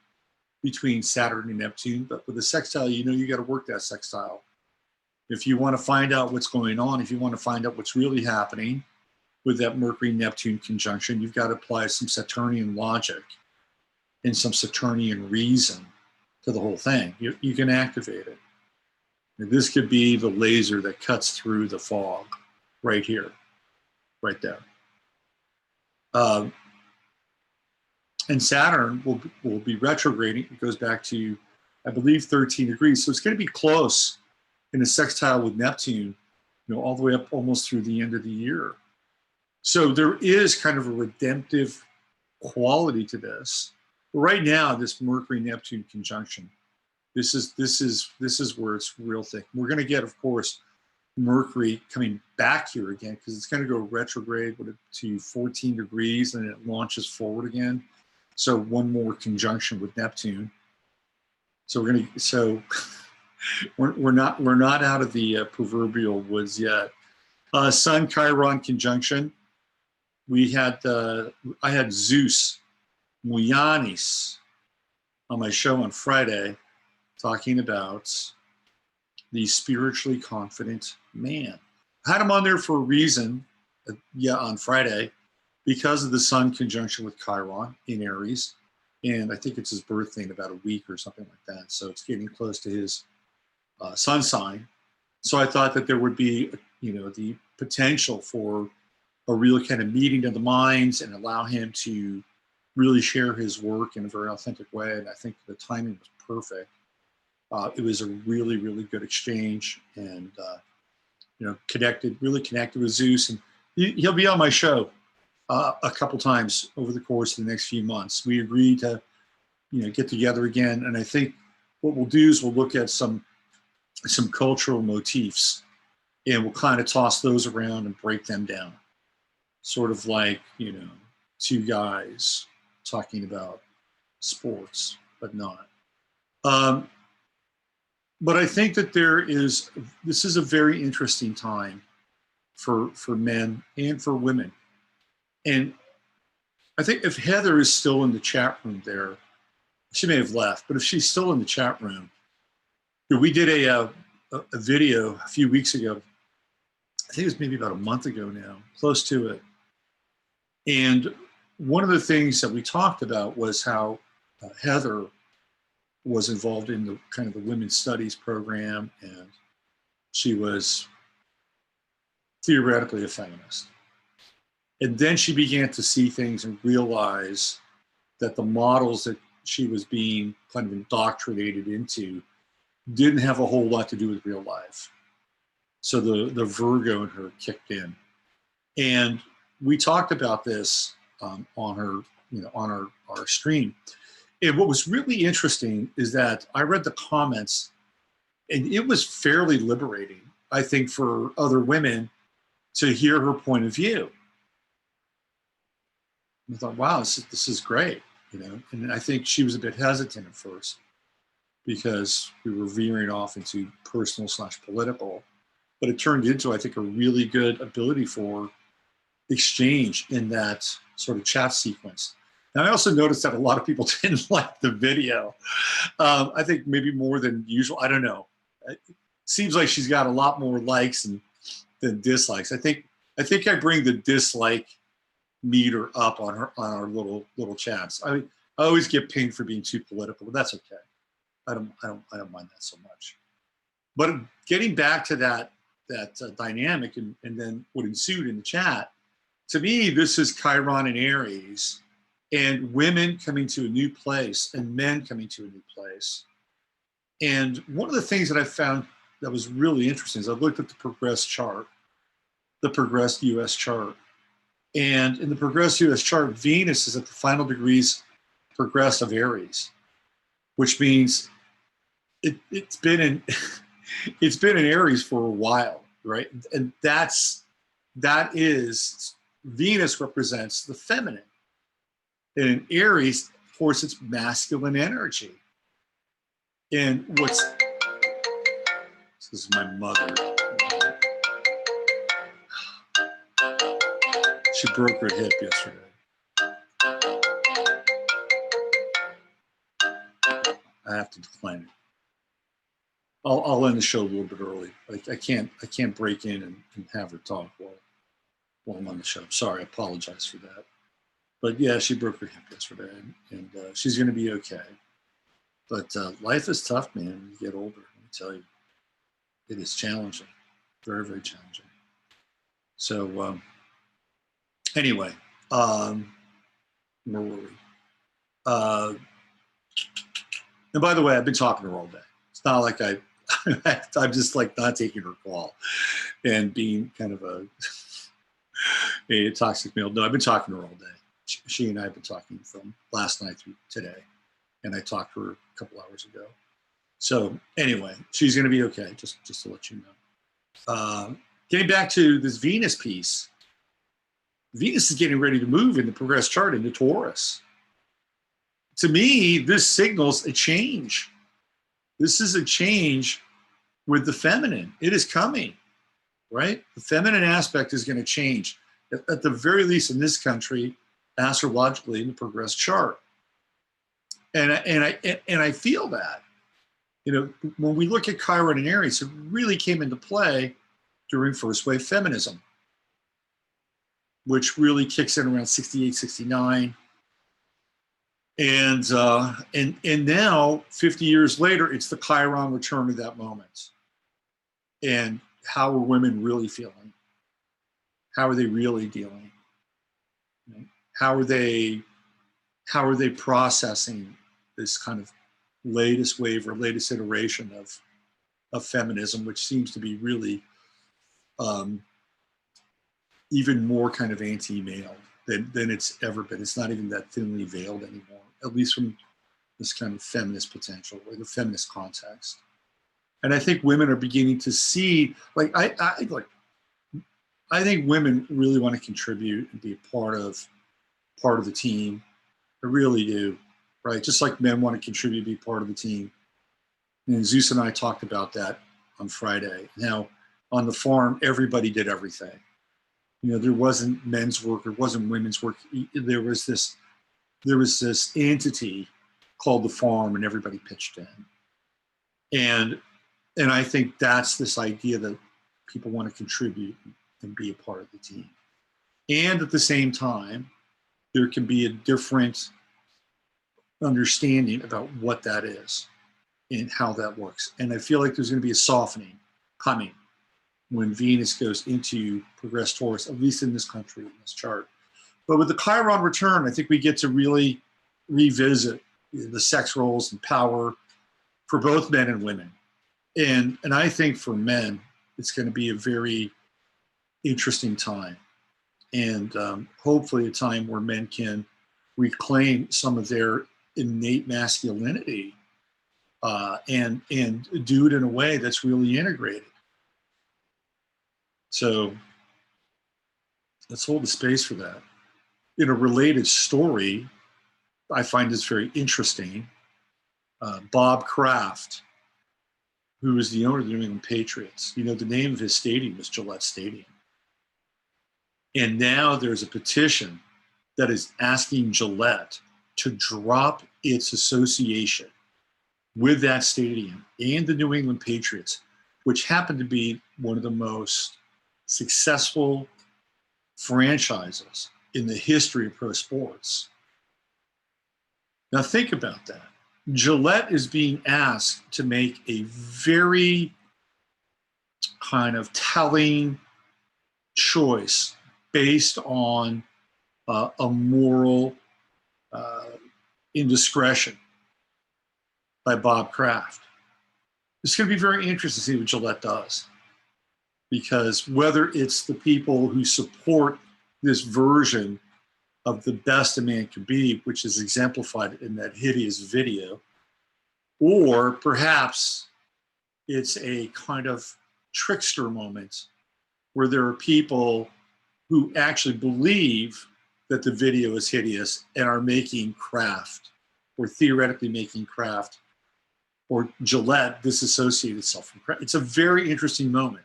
between Saturn and Neptune, but with a sextile, you got to work that sextile. If you want to find out what's going on, if you want to find out what's really happening with that Mercury-Neptune conjunction, you've got to apply some Saturnian logic and some Saturnian reason to the whole thing. You can activate it. And this could be the laser that cuts through the fog right here, right there. And Saturn will be retrograding. It goes back to, I believe, 13 degrees. So it's going to be close in a sextile with Neptune, all the way up almost through the end of the year. So there is kind of a redemptive quality to this. But right now, this Mercury-Neptune conjunction, this is where it's real thick. We're going to get, of course, Mercury coming back here again, because it's going to go retrograde to 14 degrees, and it launches forward again. So one more conjunction with Neptune. So we're not out of the proverbial woods yet. Sun Chiron conjunction. I had Zeus Muyanis on my show on Friday talking about the spiritually confident man. I had him on there for a reason, on Friday, because of the Sun conjunction with Chiron in Aries. And I think it's his birthday in about a week or something like that. So it's getting close to his sun sign. So I thought that there would be, the potential for a real kind of meeting of the minds and allow him to really share his work in a very authentic way. And I think the timing was perfect. It was a really, really good exchange, and really connected with Zeus, and he'll be on my show a couple times over the course of the next few months. We agreed to, get together again, and I think what we'll do is we'll look at some cultural motifs, and we'll kind of toss those around and break them down, sort of like two guys talking about sports, but not. But I think that this is a very interesting time for men and for women. And I think if Heather is still in the chat room there, she may have left, but if she's still in the chat room, we did a video a few weeks ago. I think it was maybe about a month ago now, close to it. And one of the things that we talked about was how Heather was involved in the kind of the women's studies program, and she was theoretically a feminist. And then she began to see things and realize that the models that she was being kind of indoctrinated into didn't have a whole lot to do with real life. So the Virgo in her kicked in. And we talked about this on our stream. And what was really interesting is that I read the comments, and it was fairly liberating, I think, for other women to hear her point of view. And I thought, wow, this is great, And I think she was a bit hesitant at first because we were veering off into personal/political, but it turned into, I think, a really good ability for exchange in that sort of chat sequence. And I also noticed that a lot of people didn't like the video. I think maybe more than usual. I don't know. It seems like she's got a lot more likes than dislikes. I think I bring the dislike meter up on our little chats. I always get pinged for being too political, but that's okay. I don't mind that so much. But getting back to that dynamic and then what ensued in the chat, to me, this is Chiron and Aries, and women coming to a new place and men coming to a new place. And one of the things that I found that was really interesting is I looked at the progressed chart, the progressed US chart. And in the progressed US chart, Venus is at the final degrees progressed of Aries, which means it's been in Aries for a while, right? And that is Venus represents the feminine. And in Aries, of course, it's masculine energy. And this is my mother. She broke her hip yesterday. I have to decline it. I'll end the show a little bit early. I can't break in and have her talk while I'm on the show. Sorry, I apologize for that. But yeah, she broke her hip yesterday, and she's going to be okay. But life is tough, man. When you get older, let me tell you, it is challenging, very, very challenging. So anyway, where were we? And by the way, I've been talking to her all day. It's not like I'm just like not taking her call and being kind of a toxic male. No, I've been talking to her all day. She and I have been talking from last night through today, and I talked to her a couple hours ago. So anyway, she's going to be okay, just to let you know. Getting back to this Venus piece, Venus is getting ready to move in the progressed chart into Taurus. To me, this signals a change. This is a change with the feminine. It is coming, right? The feminine aspect is going to change, at the very least in this country, astrologically in the progressed chart. And I feel that, you know, when we look at Chiron and Aries, it really came into play during first wave feminism, which really kicks in around 68, 69. And now, 50 years later, it's the Chiron return of that moment. And how are women really feeling? How are they really dealing? How are they processing this kind of latest wave or latest iteration of feminism, which seems to be really even more kind of anti-male than it's ever been. It's not even that thinly veiled anymore, at least from this kind of feminist potential or the feminist context. And I think women are beginning to see, like, I think women really want to contribute and be a part of the team. I really do, right? Just like men want to contribute, be part of the team. And Zeus and I talked about that on Friday. Now, on the farm, everybody did everything. You know, there wasn't men's work, there wasn't women's work. There was this entity called the farm, and everybody pitched in. And I think that's this idea that people want to contribute and be a part of the team. And at the same time, there can be a different understanding about what that is and how that works. And I feel like there's going to be a softening coming when Venus goes into progressed Taurus, at least in this country, in this chart. But with the Chiron return, I think we get to really revisit the sex roles and power for both men and women. And I think for men, it's going to be a very interesting time. And hopefully a time where men can reclaim some of their innate masculinity and do it in a way that's really integrated. So let's hold the space for that. In a related story, I find this very interesting. Bob Kraft, who is the owner of the New England Patriots, you know, the name of his stadium is Gillette Stadium. And now there's a petition that is asking Gillette to drop its association with that stadium and the New England Patriots, which happened to be one of the most successful franchises in the history of pro sports. Now think about that. Gillette is being asked to make a very kind of telling choice based on a moral indiscretion by Bob Kraft. It's going to be very interesting to see what Gillette does, because whether it's the people who support this version of the best a man could be, which is exemplified in that hideous video, or perhaps it's a kind of trickster moment where there are people who actually believe that the video is hideous and are making Kraft, or theoretically making Kraft, or Gillette disassociate itself from Kraft. It's a very interesting moment.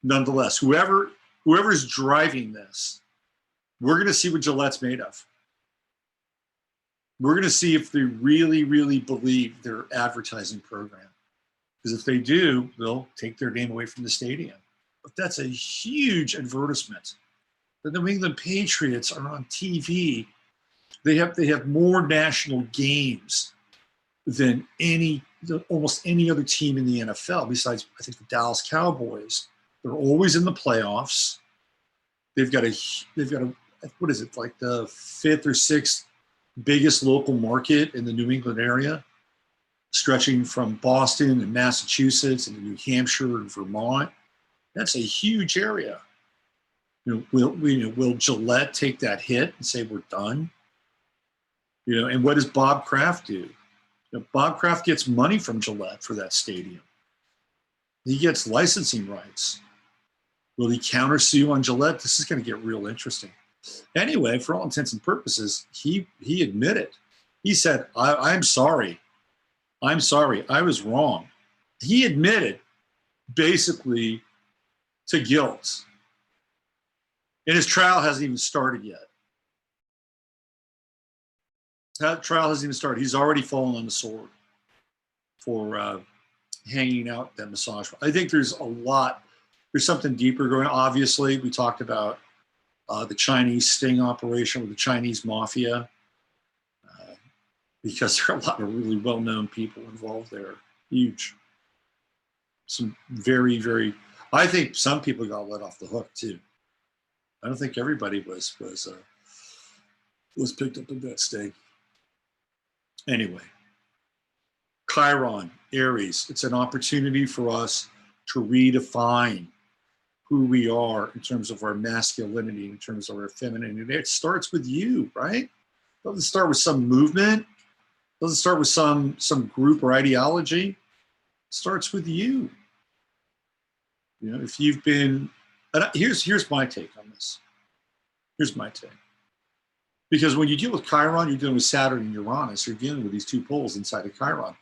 Nonetheless, whoever's driving this, we're going to see what Gillette's made of. We're going to see if they really, really believe their advertising program. Because if they do, they'll take their name away from the stadium. But that's a huge advertisement. The New England Patriots are on TV. They have more national games than almost any other team in the NFL, besides, I think, the Dallas Cowboys. They're always in the playoffs. They've got a what is it, like the 5th or 6th biggest local market in the New England area, stretching from Boston and Massachusetts and New Hampshire and Vermont. That's a huge area. Will Gillette take that hit and say we're done? And what does Bob Kraft do? Bob Kraft gets money from Gillette for that stadium. He gets licensing rights. Will he countersue on Gillette? This is going to get real interesting. Anyway, for all intents and purposes, he admitted. He said, I'm sorry. I'm sorry. I was wrong. He admitted basically to guilt. And his trial hasn't even started yet. That trial hasn't even started. He's already fallen on the sword for hanging out that massage. I think there's a lot, there's something deeper going on. Obviously, we talked about the Chinese sting operation with the Chinese mafia, because there are a lot of really well-known people involved there. Huge. Some very, very, I think some people got let off the hook too. I don't think everybody was picked up in that sting. Anyway, Chiron, Aries, it's an opportunity for us to redefine who we are in terms of our masculinity, in terms of our femininity. It starts with you, right? It doesn't start with some movement. It doesn't start with some group or ideology. It starts with you. You know, if you've been, here's my take on this. Here's my take. Because when you deal with Chiron, you're dealing with Saturn and Uranus. You're dealing with these two poles inside of Chiron.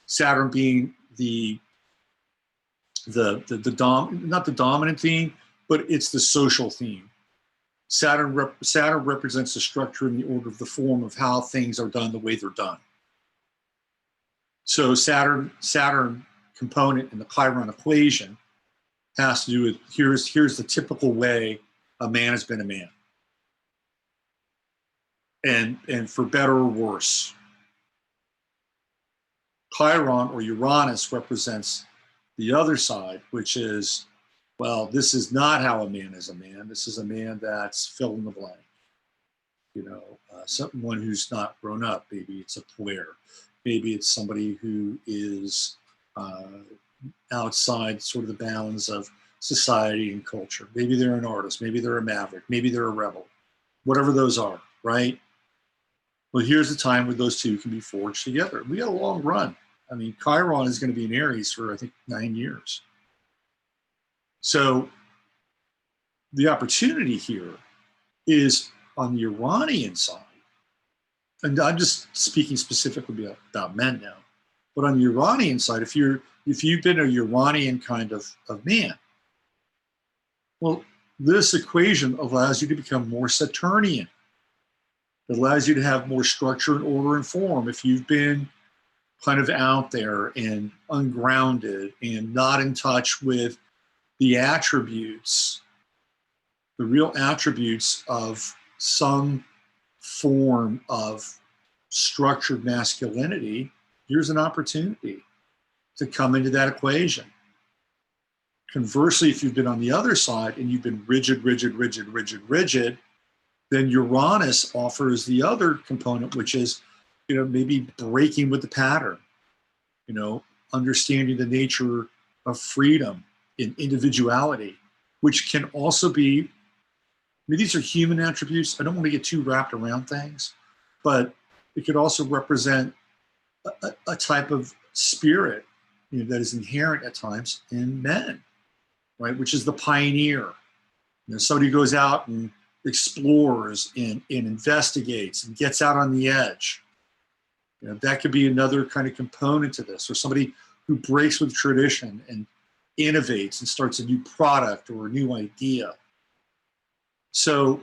Saturn being not the dominant theme, but it's the social theme. Saturn represents the structure and the order of the form of how things are done the way they're done. So Saturn component in the Chiron equation has to do with here's the typical way a man has been a man. And for better or worse. Chiron or Uranus represents the other side, which is, well, this is not how a man is a man. This is a man that's fill in the blank. You know, someone who's not grown up. Maybe it's a puer. Maybe it's somebody who is outside sort of the bounds of society and culture. Maybe they're an artist. Maybe they're a maverick. Maybe they're a rebel. Whatever those are, right? Well, here's the time where those two can be forged together. We got a long run. I mean, Chiron is going to be in Aries for, I think, 9 years. So the opportunity here is on the Uranian side, and I'm just speaking specifically about men now, but on the Uranian side, if you've been a Uranian kind of man, well, this equation allows you to become more Saturnian. It allows you to have more structure and order and form. If you've been kind of out there and ungrounded and not in touch with the attributes, the real attributes of some form of structured masculinity, here's an opportunity to come into that equation. Conversely, if you've been on the other side and you've been rigid, then Uranus offers the other component, which is, you know, maybe breaking with the pattern, you know, understanding the nature of freedom and individuality, which can also be, I mean, these are human attributes. I don't want to get too wrapped around things, but it could also represent a type of spirit, you know, that is inherent at times in men, right? Which is the pioneer. You know, somebody who goes out and explores and investigates and gets out on the edge. You know, that could be another kind of component to this, or somebody who breaks with tradition and innovates and starts a new product or a new idea. So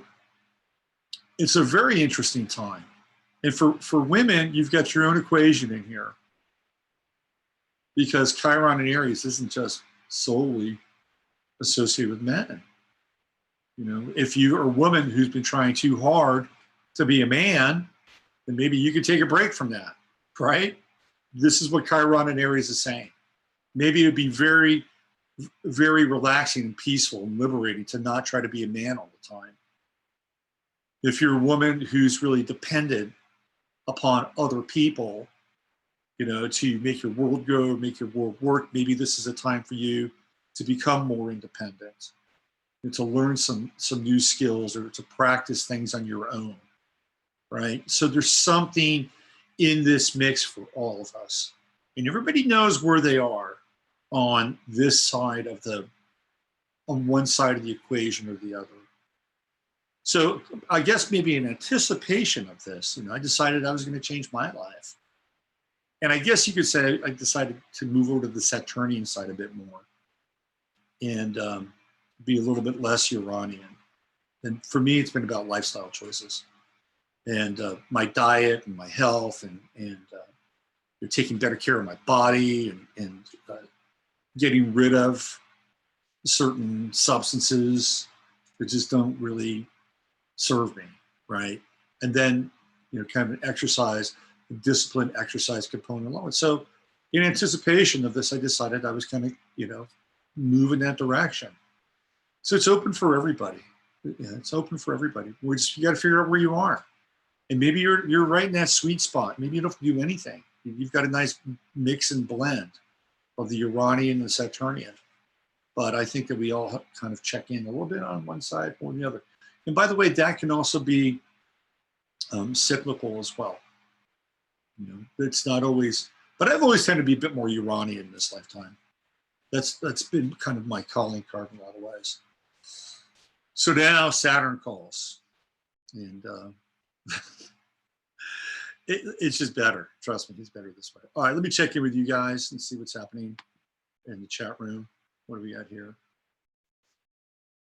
it's a very interesting time. And for women, you've got your own equation in here, because Chiron and Aries isn't just solely associated with men. You know, if you are a woman who's been trying too hard to be a man, then maybe you could take a break from that, right? This is what Chiron and Aries is saying. Maybe it'd be very, very relaxing and peaceful and liberating to not try to be a man all the time. If you're a woman who's really dependent upon other people, you know, to make your world go, make your world work, maybe this is a time for you to become more independent, and to learn some new skills, or to practice things on your own, right? So there's something in this mix for all of us. And everybody knows where they are on this side of on one side of the equation or the other. So I guess maybe in anticipation of this, you know, I decided I was going to change my life. And I guess you could say I decided to move over to the Saturnian side a bit more. and be a little bit less Uranian. And for me, it's been about lifestyle choices and my diet and my health and taking better care of my body and getting rid of certain substances that just don't really serve me, right? And then, kind of an exercise, a disciplined exercise component along with. So in anticipation of this, I decided I was kind of, move in that direction. So it's open for everybody. It's open for everybody. You got to figure out where you are. And maybe you're right in that sweet spot. Maybe you don't have to do anything. You've got a nice mix and blend of the Uranian and the Saturnian. But I think that we all kind of check in a little bit on one side or the other. And by the way, that can also be cyclical as well. It's not always, but I've always tended to be a bit more Uranian in this lifetime. That's been kind of my calling card in a lot of ways. So now Saturn calls, and it's just better. Trust me, he's better this way. All right, let me check in with you guys and see what's happening in the chat room. What do we got here?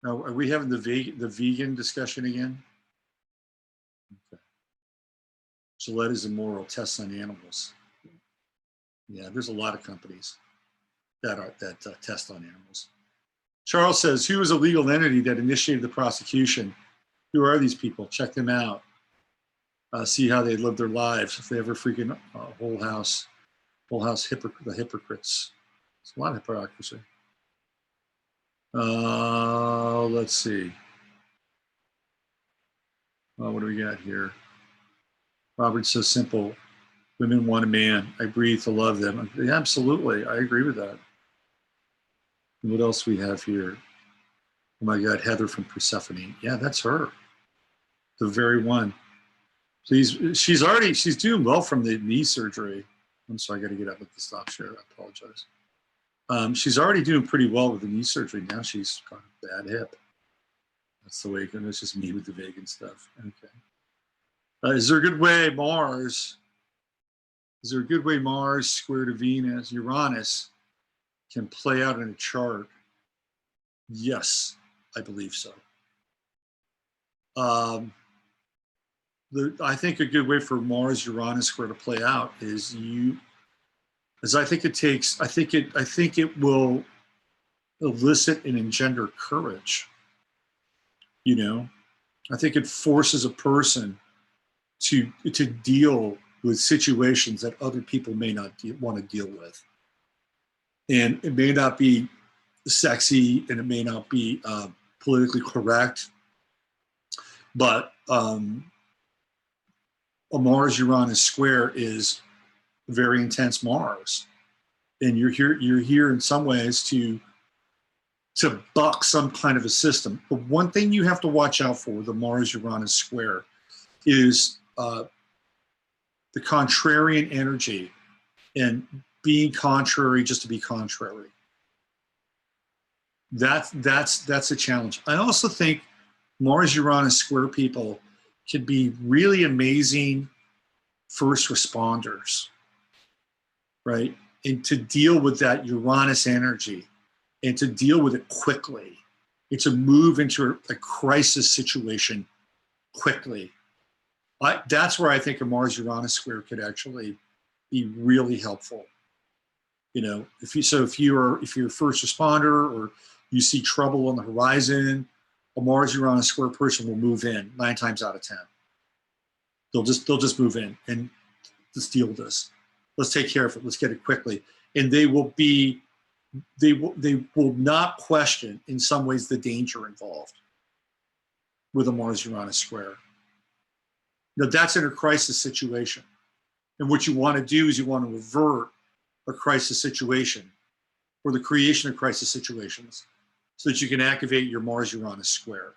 Now, are we having the vegan discussion again? Okay. Gillette is immoral. Tests on animals. Yeah, there's a lot of companies that test on animals. Charles says, who is a legal entity that initiated the prosecution? Who are these people? Check them out. See how they live their lives. If they ever freaking whole house the hypocrites. It's a lot of hypocrisy. Let's see. What do we got here? Robert's so simple. Women want a man. I breathe to love them. Yeah, absolutely. I agree with that. And what else we have here? Oh my God, Heather from Persephone. Yeah, that's her. The very one. Please, she's doing well from the knee surgery. I'm sorry, I got to get up with the stop share. I apologize. She's already doing pretty well with the knee surgery. Now she's got a bad hip. That's the way it goes. It's just me with the vegan stuff. Okay. Is there a good way Mars? Is there a good way Mars square to Venus, Uranus, can play out in a chart? Yes, I believe so. I think a good way for Mars Uranus square to play out is I think it will elicit and engender courage. I think it forces a person to deal with situations that other people may not want to deal with. And it may not be sexy and it may not be politically correct, but a Mars-Uranus square is a very intense Mars. And you're here in some ways to buck some kind of a system. But one thing you have to watch out for with the Mars-Uranus square is the contrarian energy and being contrary just to be contrary. That's a challenge. I also think Mars-Uranus square people can be really amazing first responders, right? And to deal with that Uranus energy and to deal with it quickly and to move into a crisis situation quickly. That's where I think a Mars-Uranus square could actually be really helpful. If you're a first responder or you see trouble on the horizon, a Mars-Uranus square person will move in 9 times out of 10. They'll just move in and let's deal with this. Let's take care of it. Let's get it quickly. And they will not question in some ways the danger involved with a Mars-Uranus square. That's in a crisis situation. And what you want to do is you want to avert a crisis situation or the creation of crisis situations so that you can activate your Mars-Uranus square.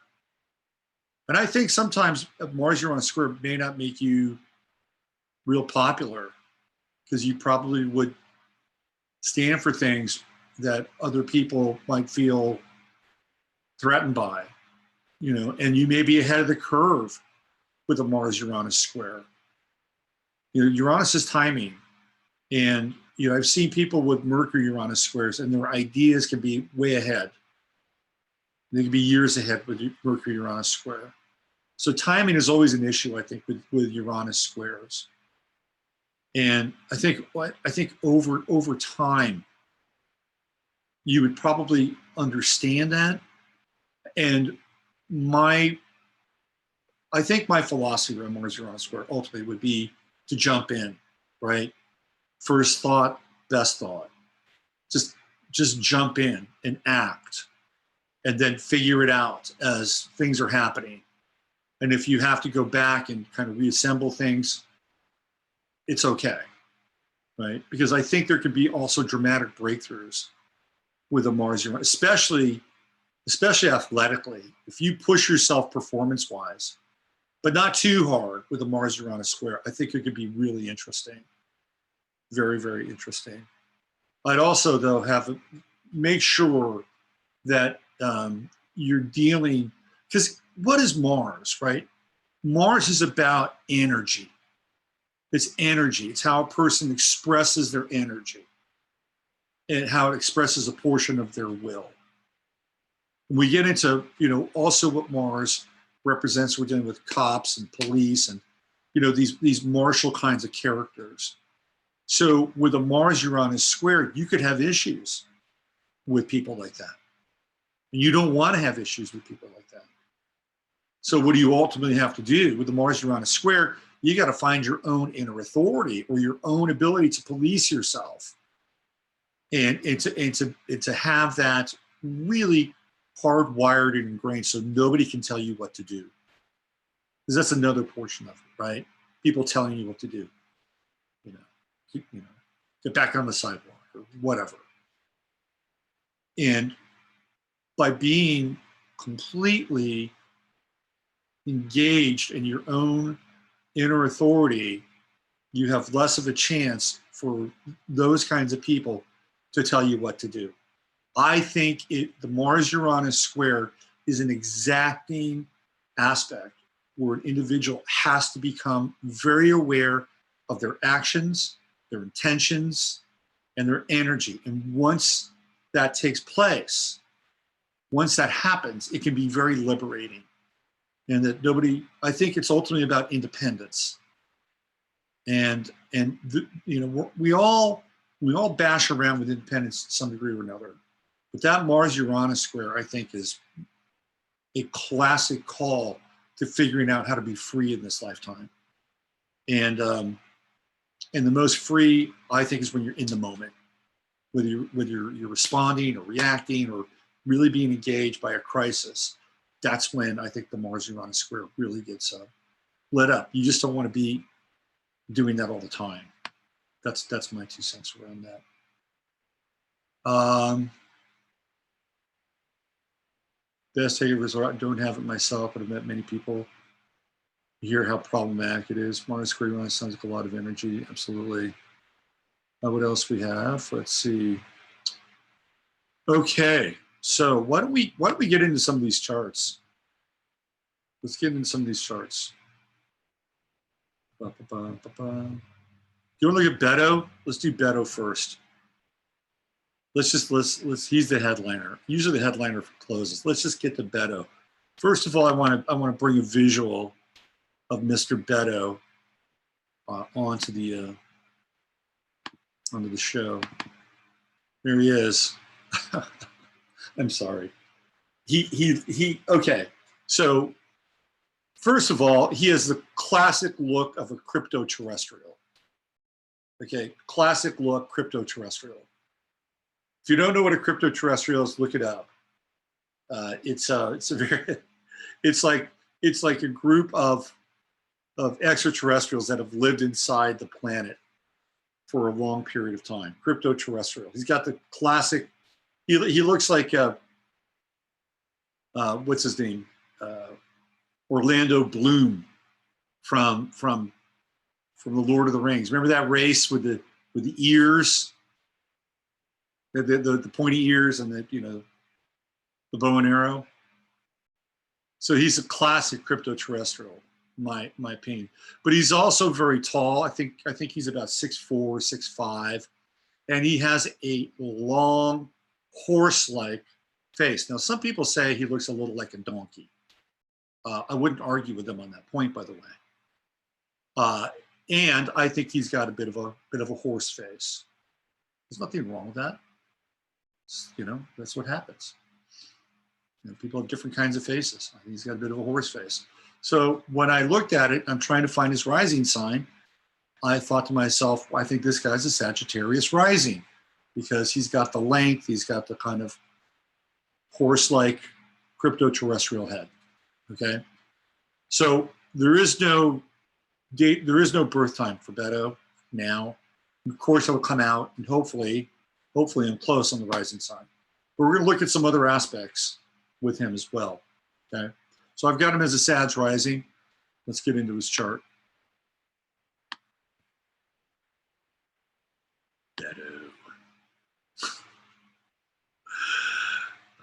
And I think sometimes a Mars-Uranus square may not make you real popular because you probably would stand for things that other people might feel threatened by, and you may be ahead of the curve with a Mars-Uranus square. Uranus is timing. And, I've seen people with Mercury-Uranus squares and their ideas can be way ahead. They could be years ahead with Mercury-Uranus square. So timing is always an issue, I think, with Uranus squares. And I think over time, you would probably understand that. And I think my philosophy around Mars-Uranus square ultimately would be to jump in, right? First thought, best thought. Just jump in and act, and then figure it out as things are happening. And if you have to go back and kind of reassemble things, it's okay, right? Because I think there could be also dramatic breakthroughs with a Mars-Uranus, especially athletically. If you push yourself performance-wise, but not too hard with a Mars-Uranus square, I think it could be really interesting. Very, very interesting. I'd also, though, make sure that you're dealing, because what is Mars, right? Mars is about energy. It's energy. It's how a person expresses their energy and how it expresses a portion of their will. And we get into, also what Mars represents. We're dealing with cops and police and, these martial kinds of characters. So with a Mars-Uranus square, you could have issues with people like that. And you don't want to have issues with people like that. So what do you ultimately have to do with the Mars-Uranus square? You got to find your own inner authority or your own ability to police yourself, and to have that really hardwired and ingrained, so nobody can tell you what to do. Because that's another portion of it, right? People telling you what to do. Get back on the sidewalk or whatever. And by being completely engaged in your own inner authority, you have less of a chance for those kinds of people to tell you what to do. I think the Mars-Uranus square is an exacting aspect where an individual has to become very aware of their actions, their intentions, and their energy. And once that takes place, once that happens, it can be very liberating. And that I think it's ultimately about independence. And we all bash around with independence to some degree or another. But that Mars-Uranus square, I think, is a classic call to figuring out how to be free in this lifetime. And the most free, I think, is when you're in the moment, whether you're responding or reacting or really being engaged by a crisis. That's when I think the Mars-Uranus square really gets lit up. You just don't want to be doing that all the time. That's my 2 cents around that. Best takers, I don't have it myself, but I've met many people. You hear how problematic it is. Mars square Uranus sounds like a lot of energy. Absolutely. What else we have? Let's see. Okay, so why don't we get into some of these charts? Let's get into some of these charts. Do you want to look at Beto? Let's do Beto first. Let's he's the headliner. Usually the headliner closes. Let's just get to Beto. First of all, I want to bring a visual of Mr. Beto onto the show. There he is. I'm sorry. Okay. So first of all, he has the classic look of a crypto-terrestrial. Okay, classic look, crypto-terrestrial. If you don't know what a crypto-terrestrial is, look it up. It's like a group of extraterrestrials that have lived inside the planet for a long period of time. Crypto-terrestrial. He's got the classic. He looks like what's his name? Orlando Bloom from the Lord of the Rings. Remember that race with the ears, the pointy ears, and the bow and arrow. So he's a classic crypto-terrestrial, my opinion. But he's also very tall. I think he's about 6'4", 6'5", and he has a long horse-like face. Now, some people say he looks a little like a donkey. I wouldn't argue with them on that point, by the way. And I think he's got a bit of a horse face. There's nothing wrong with that. You know, that's what happens. You know, people have different kinds of faces. I think he's got a bit of a horse face. So when I looked at it, I'm trying to find his rising sign. I thought to myself, well, I think this guy's a Sagittarius rising because he's got the length, he's got the kind of horse-like crypto-terrestrial head. Okay, so there is no date, there is no birth time for Beto now. Of course, it'll come out, and hopefully I'm close on the rising sign. But we're going to look at some other aspects with him as well. Okay, so I've got him as a Sag rising. Let's get into his chart. Beto.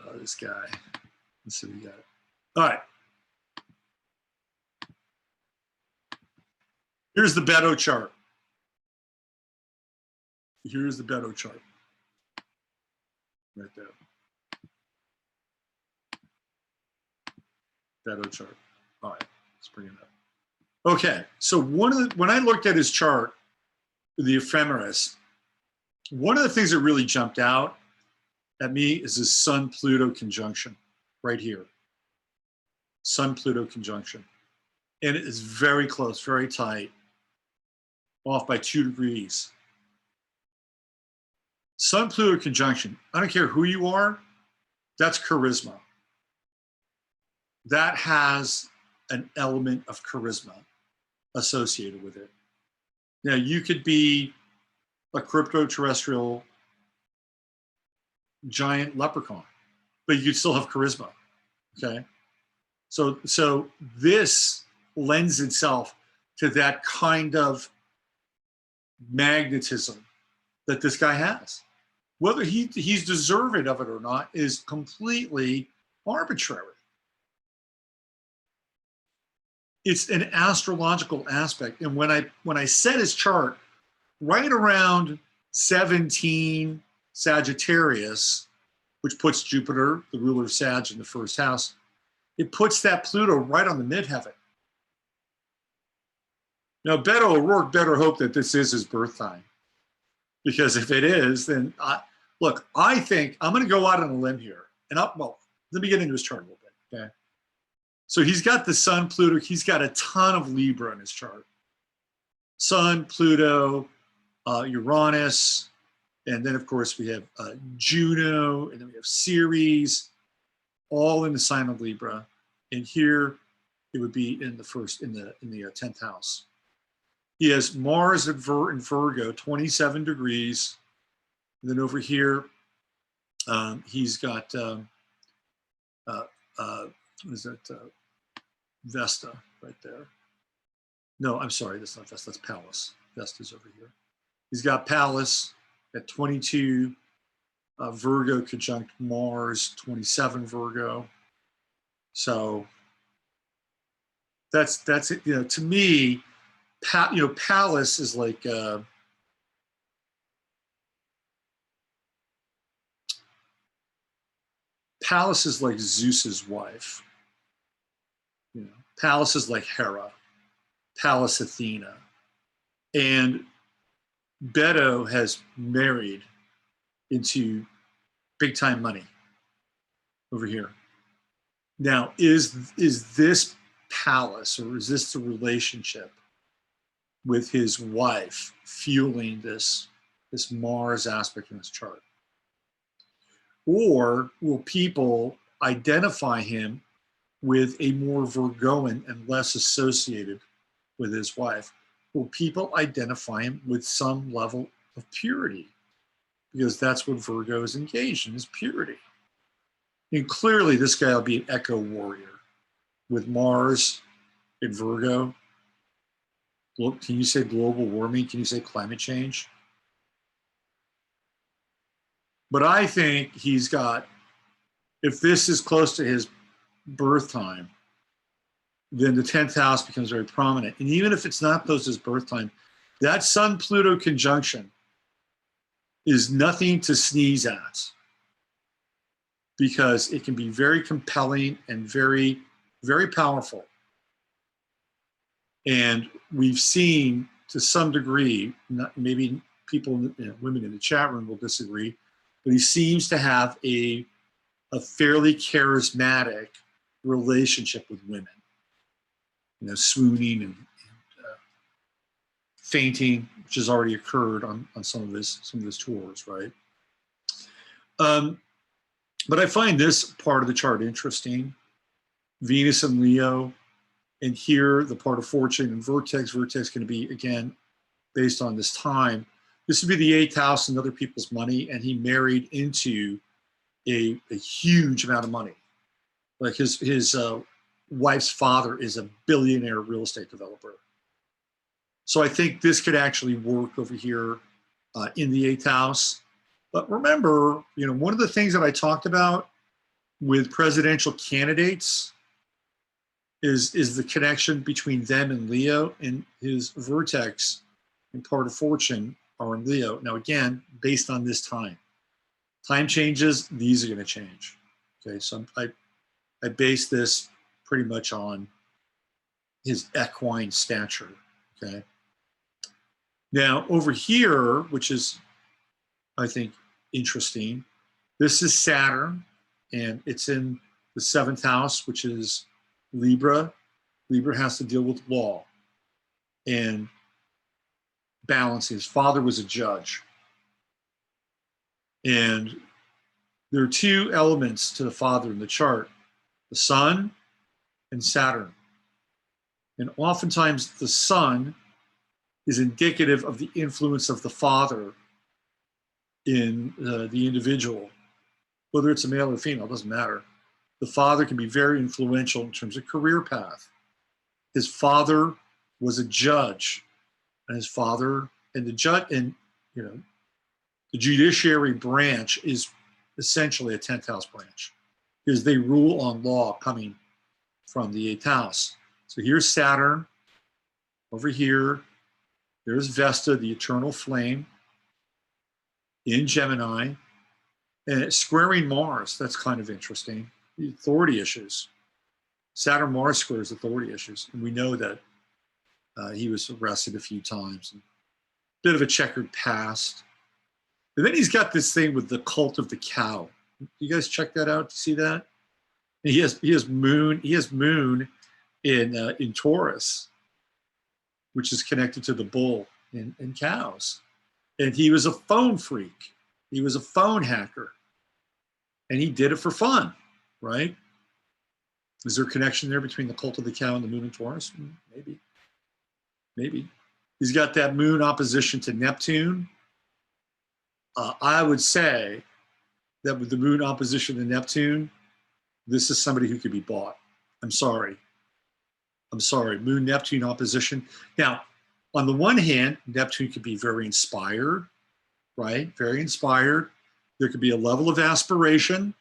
Oh, this guy. Let's see what we got. All right. Here's the Beto chart. Here's the Beto chart. Right there. Beto chart. All right, let's bring it up. Okay, so when I looked at his chart, the ephemeris, one of the things that really jumped out at me is his Sun-Pluto conjunction right here. Sun-Pluto conjunction. And it is very close, very tight, off by 2 degrees. Sun-Pluto conjunction, I don't care who you are, that's charisma. That has an element of charisma associated with it. Now, you could be a crypto-terrestrial giant leprechaun, but you could still have charisma, okay? So this lends itself to that kind of magnetism that this guy has. Whether he's deserving of it or not is completely arbitrary. It's an astrological aspect. And when I set his chart right around 17 Sagittarius, which puts Jupiter, the ruler of Sag, in the first house, it puts that Pluto right on the midheaven. Now, Beto O'Rourke better hope that this is his birth time. Because if it is, then look, I think I'm going to go out on a limb here. And well, let me get into his chart a little bit, okay? So he's got the Sun, Pluto. He's got a ton of Libra in his chart. Sun, Pluto, Uranus, and then of course we have Juno, and then we have Ceres, all in the sign of Libra. And here it would be in the 10th house. He has Mars in Virgo, 27 degrees. And then over here, he's got, what is that? Vesta right there. No, I'm sorry, that's not Vesta, that's Pallas. Vesta's over here. He's got Pallas at 22, Virgo conjunct Mars, 27 Virgo. So that's it. You know, to me, Pallas is like Pallas is like Zeus's wife. You know, Pallas is like Hera, Pallas Athena, and Beto has married into big time money over here. Now, is this Pallas, or is this the relationship with his wife fueling this Mars aspect in his chart? Or will people identify him with a more Virgoan and less associated with his wife? Will people identify him with some level of purity? Because that's what Virgo is engaged in, is purity. And clearly this guy will be an echo warrior with Mars in Virgo. Look, can you say global warming? Can you say climate change? But I think he's got, if this is close to his birth time, then the 10th house becomes very prominent. And even if it's not close to his birth time, that Sun-Pluto conjunction is nothing to sneeze at. because it can be very compelling and very, very powerful. And we've seen to some degree, maybe people, women in the chat room will disagree, but he seems to have a fairly charismatic relationship with women. Swooning and fainting, which has already occurred on some of his tours, right? But I find this part of the chart interesting. Venus and Leo, and here the part of fortune and vertex. Vertex going to be, again, based on this time. This would be the 8th house and other people's money, and he married into a huge amount of money. Like his wife's father is a billionaire real estate developer. So I think this could actually work over here in the 8th house. But remember, one of the things that I talked about with presidential candidates is the connection between them and Leo, and his vertex and part of fortune are in Leo. Now, again, based on this time. Time changes, these are going to change. Okay, so I base this pretty much on his equine stature, okay? Now, over here, which is, I think, interesting, this is Saturn, and it's in the 7th house, which is Libra. Libra has to deal with law and balancing. His father was a judge. And there are 2 elements to the father in the chart, the sun and Saturn. And oftentimes the sun is indicative of the influence of the father in the individual, whether it's a male or female, doesn't matter. The father can be very influential in terms of career path. His father was a judge, and his father and the judge, and the judiciary branch is essentially a 10th house branch because they rule on law coming from the 8th house. So here's Saturn. Over here, there's Vesta, the eternal flame, in Gemini, and it's squaring Mars. That's kind of interesting. The authority issues. Saturn-Mars squares authority issues, and we know that he was arrested a few times. And bit of a checkered past. And then he's got this thing with the cult of the cow. You guys check that out? See that? He has moon in Taurus, which is connected to the bull and cows. And he was a phone freak. He was a phone hacker. And he did it for fun, right? Is there a connection there between the cult of the cow and the moon in Taurus? Maybe. Maybe. He's got that moon opposition to Neptune. I would say that with the moon opposition to Neptune, this is somebody who could be bought. I'm sorry. Moon-Neptune opposition. Now, on the one hand, Neptune could be very inspired, right? Very inspired. There could be a level of aspiration,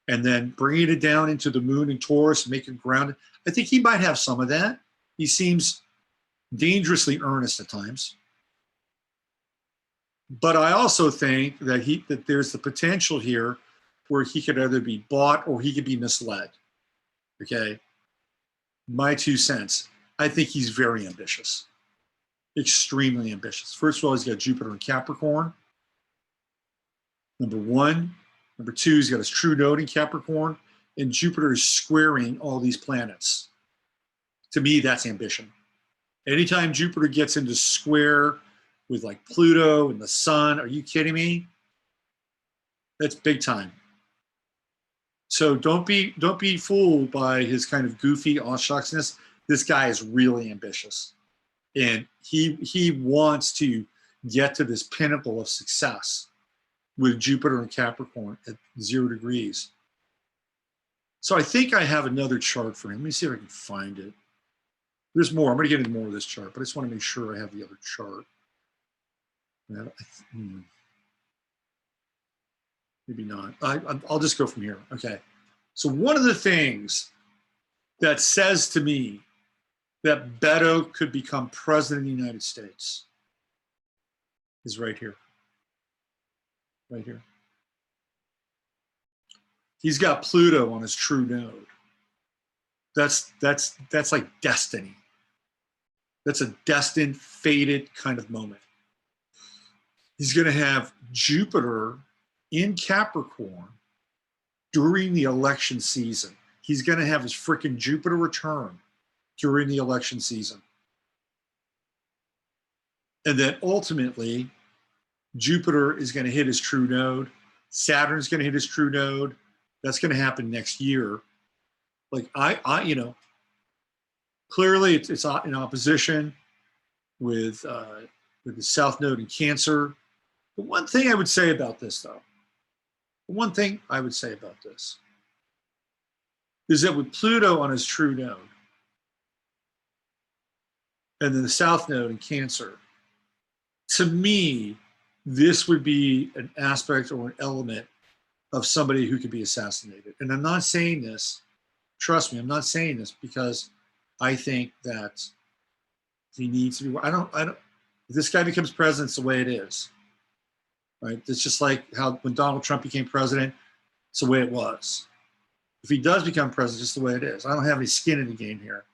and then bringing it down into the moon in Taurus, make it grounded. I think he might have some of that. He seems dangerously earnest at times. But I also think that there's the potential here where he could either be bought or he could be misled. Okay? My 2 cents. I think he's very ambitious. Extremely ambitious. First of all, he's got Jupiter in Capricorn. Number 1. Number 2, he's got his true node in Capricorn. And Jupiter is squaring all these planets. To me, that's ambition. Anytime Jupiter gets into square with like Pluto and the sun, are you kidding me? That's big time. So don't be fooled by his kind of goofy awestruckness. This guy is really ambitious, and he wants to get to this pinnacle of success with Jupiter and Capricorn at 0 degrees. So I think I have another chart for him. Let me see if I can find it. There's more. I'm going to get into more of this chart, but I just want to make sure I have the other chart. Maybe not. I'll just go from here. Okay. So one of the things that says to me that Beto could become president of the United States is right here. Right here. He's got Pluto on his true node. That's like destiny. That's a destined, fated kind of moment. He's going to have Jupiter in Capricorn during the election season. He's going to have his freaking Jupiter return during the election season. And then ultimately, Jupiter is going to hit his true node. Saturn's going to hit his true node. That's going to happen next year. Like you know, clearly it's in opposition with the South Node in Cancer. The one thing I would say about this, though, is that with Pluto on his true node, and then the South Node in Cancer, to me, this would be an aspect or an element of somebody who could be assassinated. And I'm not saying this, trust me, I'm not saying this because I think that he needs to be, I don't, if this guy becomes president, it's the way it is, right? It's just like how when Donald Trump became president, it's the way it was. If he does become president, it's just the way it is. I don't have any skin in the game here.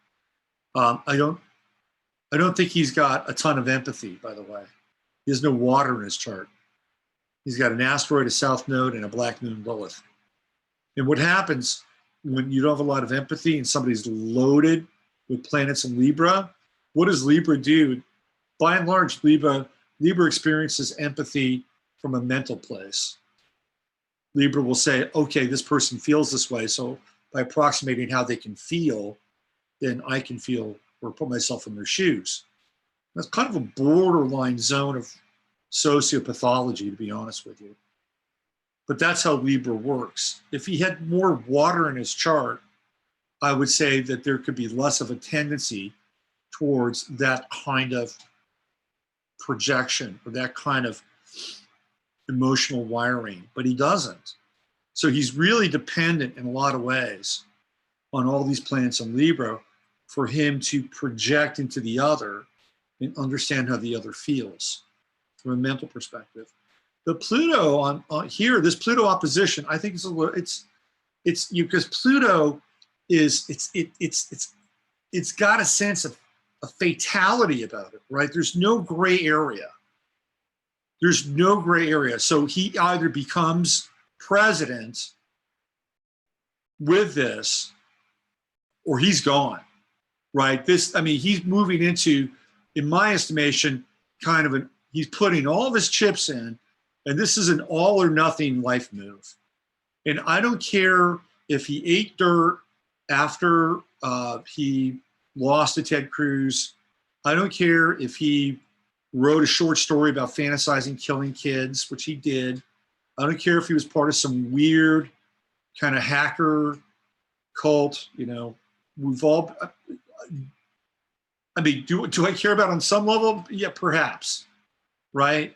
I don't think he's got a ton of empathy, by the way. He has no water in his chart. He's got an asteroid, a South Node, and a black moon Lilith. And what happens when you don't have a lot of empathy and somebody's loaded with planets in Libra, what does Libra do? By and large, Libra experiences empathy from a mental place. Libra will say, okay, this person feels this way, so by approximating how they can feel, then I can feel or put myself in their shoes. That's kind of a borderline zone of sociopathology, to be honest with you. But that's how Libra works. If he had more water in his chart, I would say that there could be less of a tendency towards that kind of projection or that kind of emotional wiring, but he doesn't. So he's really dependent in a lot of ways on all these planets in Libra for him to project into the other and understand how the other feels from a mental perspective. The Pluto on here, this Pluto opposition, I think it's because Pluto is it's got a sense of a fatality about it, right? There's no gray area. There's no gray area. So he either becomes president with this, or he's gone, right? This, I mean, he's moving into, in my estimation, kind of he's putting all of his chips in, and this is an all or nothing life move. And I don't care if he ate dirt after he lost to Ted Cruz. I don't care if he wrote a short story about fantasizing killing kids, which he did. I don't care if he was part of some weird kind of hacker cult. You know, we've all, I mean, do I care about it on some level? Yeah, perhaps, right?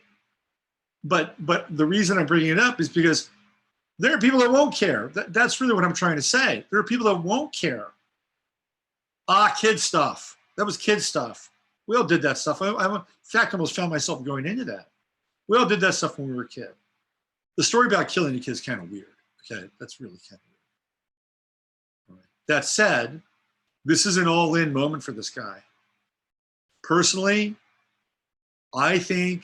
But the reason I'm bringing it up is because there are people that won't care. That's really what I'm trying to say. There are people that won't care. Kid stuff. That was kid stuff. We all did that stuff. I in fact, almost found myself going into that. We all did that stuff when we were a kid. The story about killing a kid is kind of weird. Okay, that's really kind of weird. All right. That said, this is an all-in moment for this guy. Personally, I think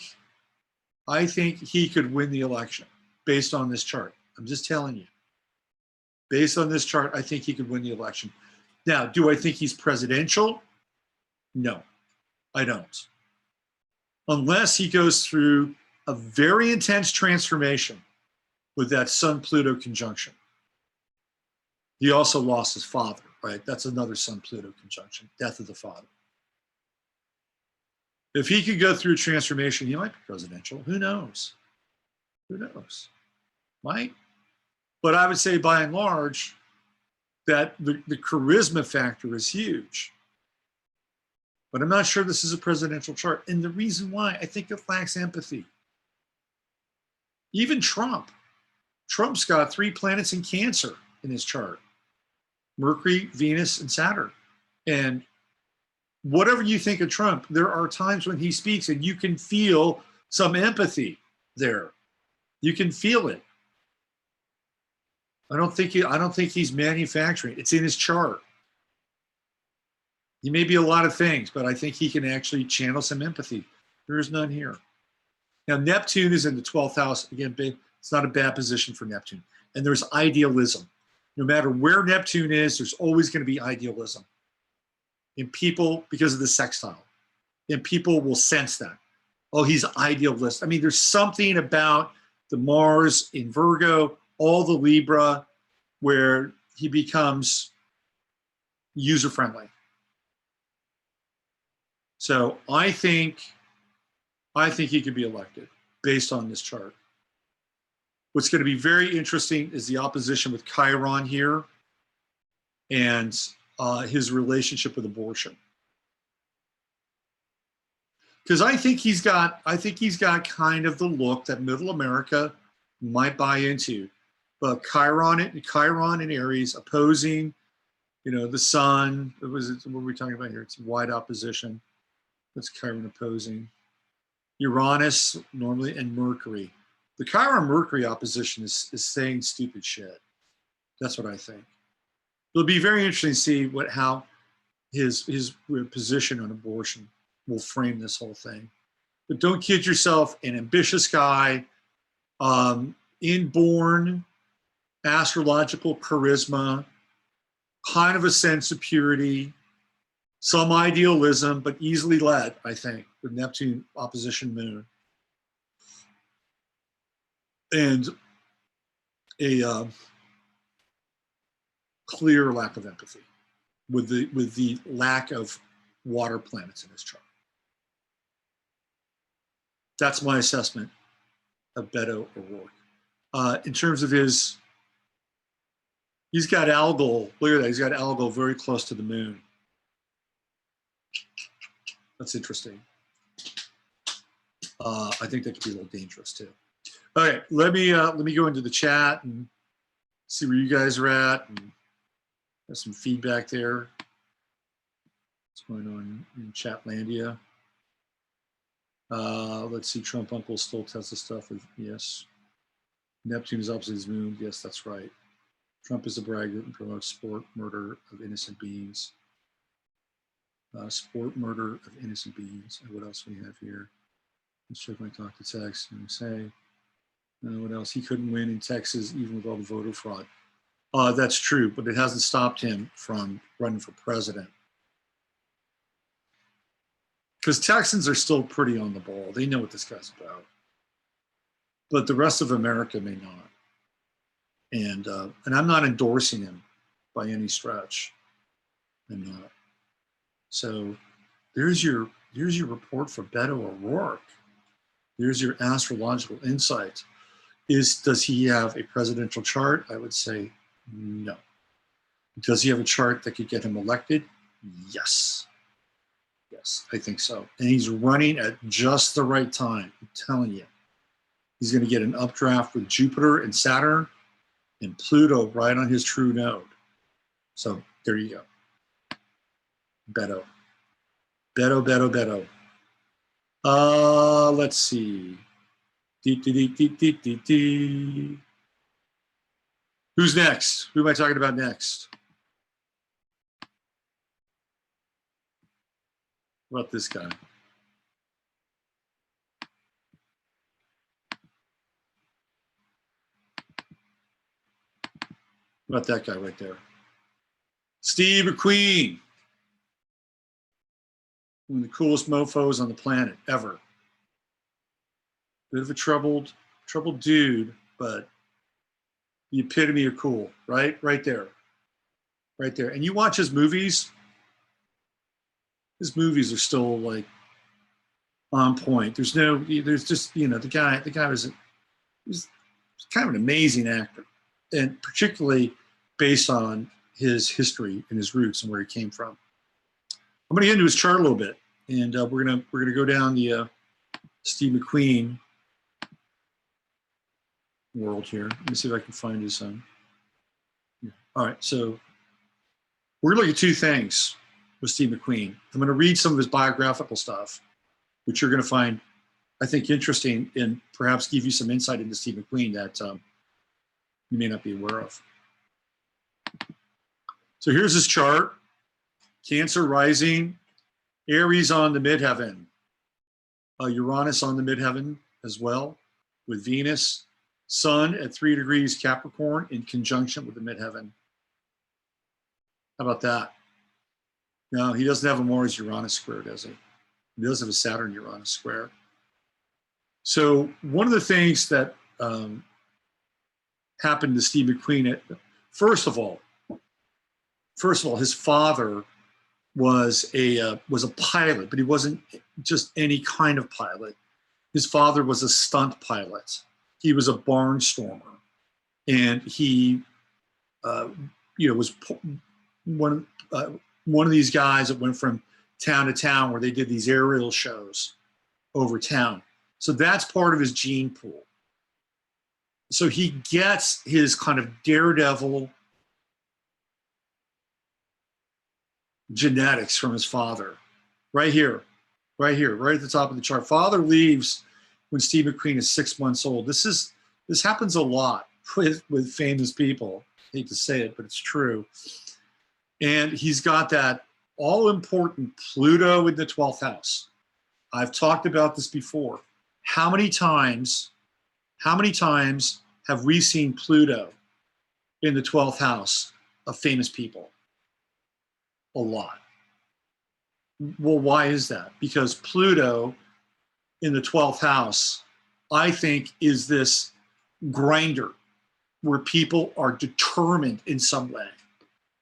he could win the election based on this chart. I'm just telling you. Based on this chart, I think he could win the election. Now, do I think he's presidential? No, I don't. Unless he goes through a very intense transformation with that Sun-Pluto conjunction. He also lost his father, right? That's another Sun-Pluto conjunction, death of the father. If he could go through transformation, he might be presidential. Who knows? Who knows? Might. But I would say by and large that the charisma factor is huge. But I'm not sure this is a presidential chart. And the reason why, I think it lacks empathy. Even Trump's got 3 planets in Cancer in his chart. Mercury, Venus, and Saturn. And whatever you think of Trump, there are times when he speaks and you can feel some empathy there. You can feel it. I don't think he's manufacturing. It's in his chart. He may be a lot of things, but I think he can actually channel some empathy. There is none here. Now, Neptune is in the 12th house. Again, it's not a bad position for Neptune. And there's idealism. No matter where Neptune is, there's always going to be idealism in people because of the sextile. And people will sense that. Oh, he's idealist. I mean, there's something about the Mars in Virgo, all the Libra, where he becomes user-friendly. So I think he could be elected based on this chart. What's going to be very interesting is the opposition with Chiron here and his relationship with abortion. Because I think he's got kind of the look that Middle America might buy into. But Chiron and Aries opposing, the Sun. What were we talking about here? It's wide opposition. That's Chiron opposing. Uranus normally and Mercury. The Chiron-Mercury opposition is saying stupid shit. That's what I think. It'll be very interesting to see how his position on abortion will frame this whole thing. But don't kid yourself, an ambitious guy, inborn astrological charisma, kind of a sense of purity, some idealism, but easily led, I think, with Neptune opposition Moon. And a clear lack of empathy with the lack of water planets in his chart. That's my assessment of Beto O'Rourke. In terms of he's got Algol. Look at that. He's got Algol very close to the moon. That's interesting. I think that could be a little dangerous too. All right, let me go into the chat and see where you guys are at, and have some feedback there. What's going on in Chatlandia? Let's see. Trump uncle still Tesla stuff. Yes. Neptune is opposite his moon. Yes, that's right. Trump is a braggart and promotes sport murder of innocent beings. Sport murder of innocent beings. And what else do we have here? Let's check my talk to text and say. What else? He couldn't win in Texas even with all the voter fraud. That's true, but it hasn't stopped him from running for president. Because Texans are still pretty on the ball. They know what this guy's about. But the rest of America may not. And I'm not endorsing him by any stretch. I'm not. So there's your report for Beto O'Rourke. There's your astrological insight. Does he have a presidential chart? I would say no. Does he have a chart that could get him elected? Yes. Yes, I think so. And he's running at just the right time. I'm telling you. He's going to get an updraft with Jupiter and Saturn and Pluto right on his true node. So there you go. Beto. Beto. Let's see. Who's next? Who am I talking about next? What about this guy? What about that guy right there? Steve McQueen. One of the coolest mofos on the planet ever. Bit of a troubled dude, but the epitome of cool, right? Right there. Right there. And you watch his movies are still like on point. There's just, the guy was kind of an amazing actor, and particularly based on his history and his roots and where he came from. I'm going to get into his chart a little bit, and we're gonna go down the Steve McQueen world here. Let me see if I can find his yeah. All right, so we're going to look at two things with Steve McQueen. I'm going to read some of his biographical stuff, which you're going to find, I think, interesting and perhaps give you some insight into Steve McQueen that you may not be aware of. So here's his chart. Cancer rising, Aries on the midheaven, Uranus on the midheaven as well, with Venus, Sun at 3 degrees Capricorn in conjunction with the midheaven. How about that? No, he doesn't have a Mars-Uranus square, does he? He does have a Saturn-Uranus square. So one of the things that happened to Steve McQueen, first of all, his father was a pilot, but he wasn't just any kind of pilot. His father was a stunt pilot. He was a barnstormer, and he, was one of these guys that went from town to town where they did these aerial shows over town. So that's part of his gene pool. So he gets his kind of daredevil genetics from his father, right here, right at the top of the chart. Father leaves when Steve McQueen is 6 months old. This happens a lot with famous people. I hate to say it, but it's true. And he's got that all-important Pluto in the 12th house. I've talked about this before. How many times have we seen Pluto in the 12th house of famous people? A lot. Well, why is that? Because Pluto in the 12th house, I think, is this grinder where people are determined in some way,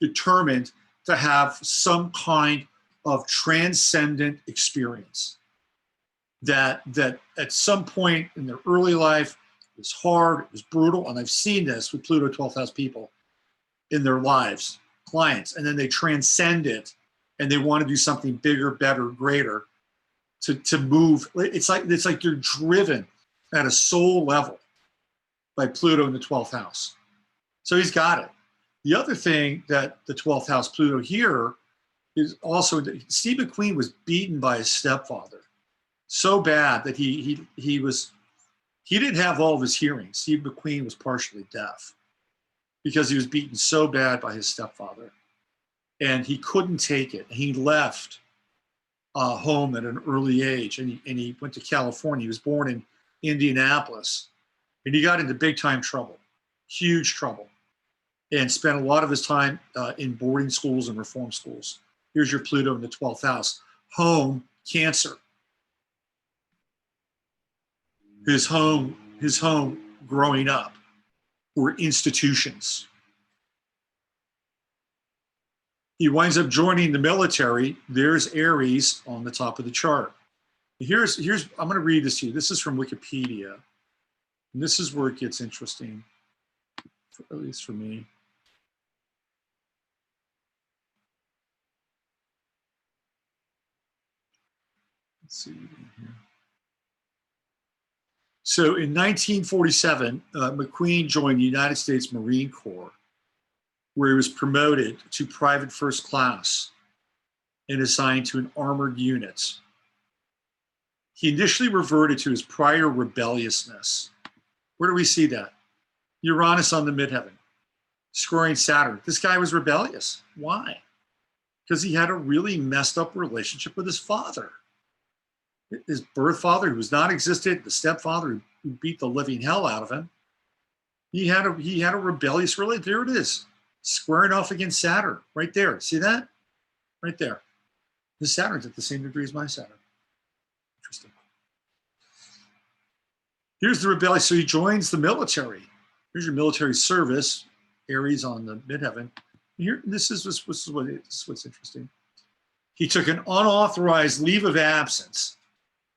determined to have some kind of transcendent experience that at some point in their early life it was hard, it was brutal, and I've seen this with Pluto 12th house people in their lives, clients, and then they transcend it and they want to do something bigger, better, greater to move. It's like you're driven at a soul level by Pluto in the 12th house. So he's got it. The other thing that the 12th house Pluto here is also that Steve McQueen was beaten by his stepfather so bad that he didn't have all of his hearing. Steve McQueen was partially deaf because he was beaten so bad by his stepfather, and he couldn't take it. He left home at an early age, and he went to California. He was born in Indianapolis, and he got into big time trouble, huge trouble, and spent a lot of his time in boarding schools and reform schools. Here's your Pluto in the 12th house. Home, Cancer. His home growing up were institutions. He winds up joining the military. There's Aries on the top of the chart. Here's I'm going to read this to you. This is from Wikipedia. And this is where it gets interesting, at least for me. Let's see here. So in 1947, McQueen joined the United States Marine Corps, where he was promoted to private first class and assigned to an armored unit. He initially reverted to his prior rebelliousness. Where do we see that? Uranus on the midheaven, squaring Saturn. This guy was rebellious. Why? Because he had a really messed up relationship with his father. His birth father, who was non-existent, the stepfather who beat the living hell out of him. He had a rebellious relationship. There it is, squaring off against Saturn, right there. See that? Right there. His Saturn's at the same degree as my Saturn. Interesting. Here's the rebellion. So he joins the military. Here's your military service, Aries on the midheaven. Here, this is what's interesting. He took an unauthorized leave of absence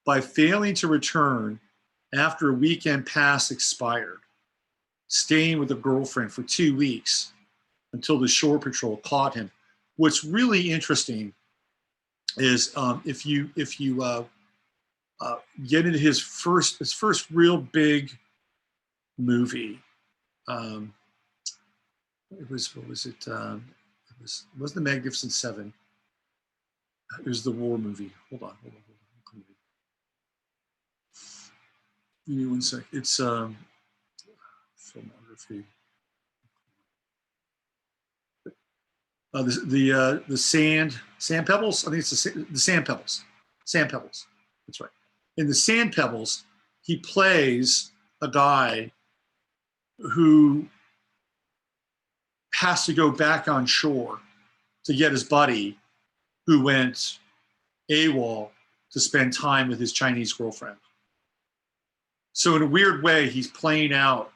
by failing to return after a weekend pass expired, staying with a girlfriend for 2 weeks until the shore patrol caught him. What's really interesting is if you get into his first real big movie. It wasn't the Magnificent Seven. It was the war movie. Hold on. Give me 1 sec. It's filmography. the sand pebbles. I think it's the sand pebbles. Sand pebbles. That's right. In the sand pebbles, he plays a guy who has to go back on shore to get his buddy who went AWOL to spend time with his Chinese girlfriend. So in a weird way, he's playing out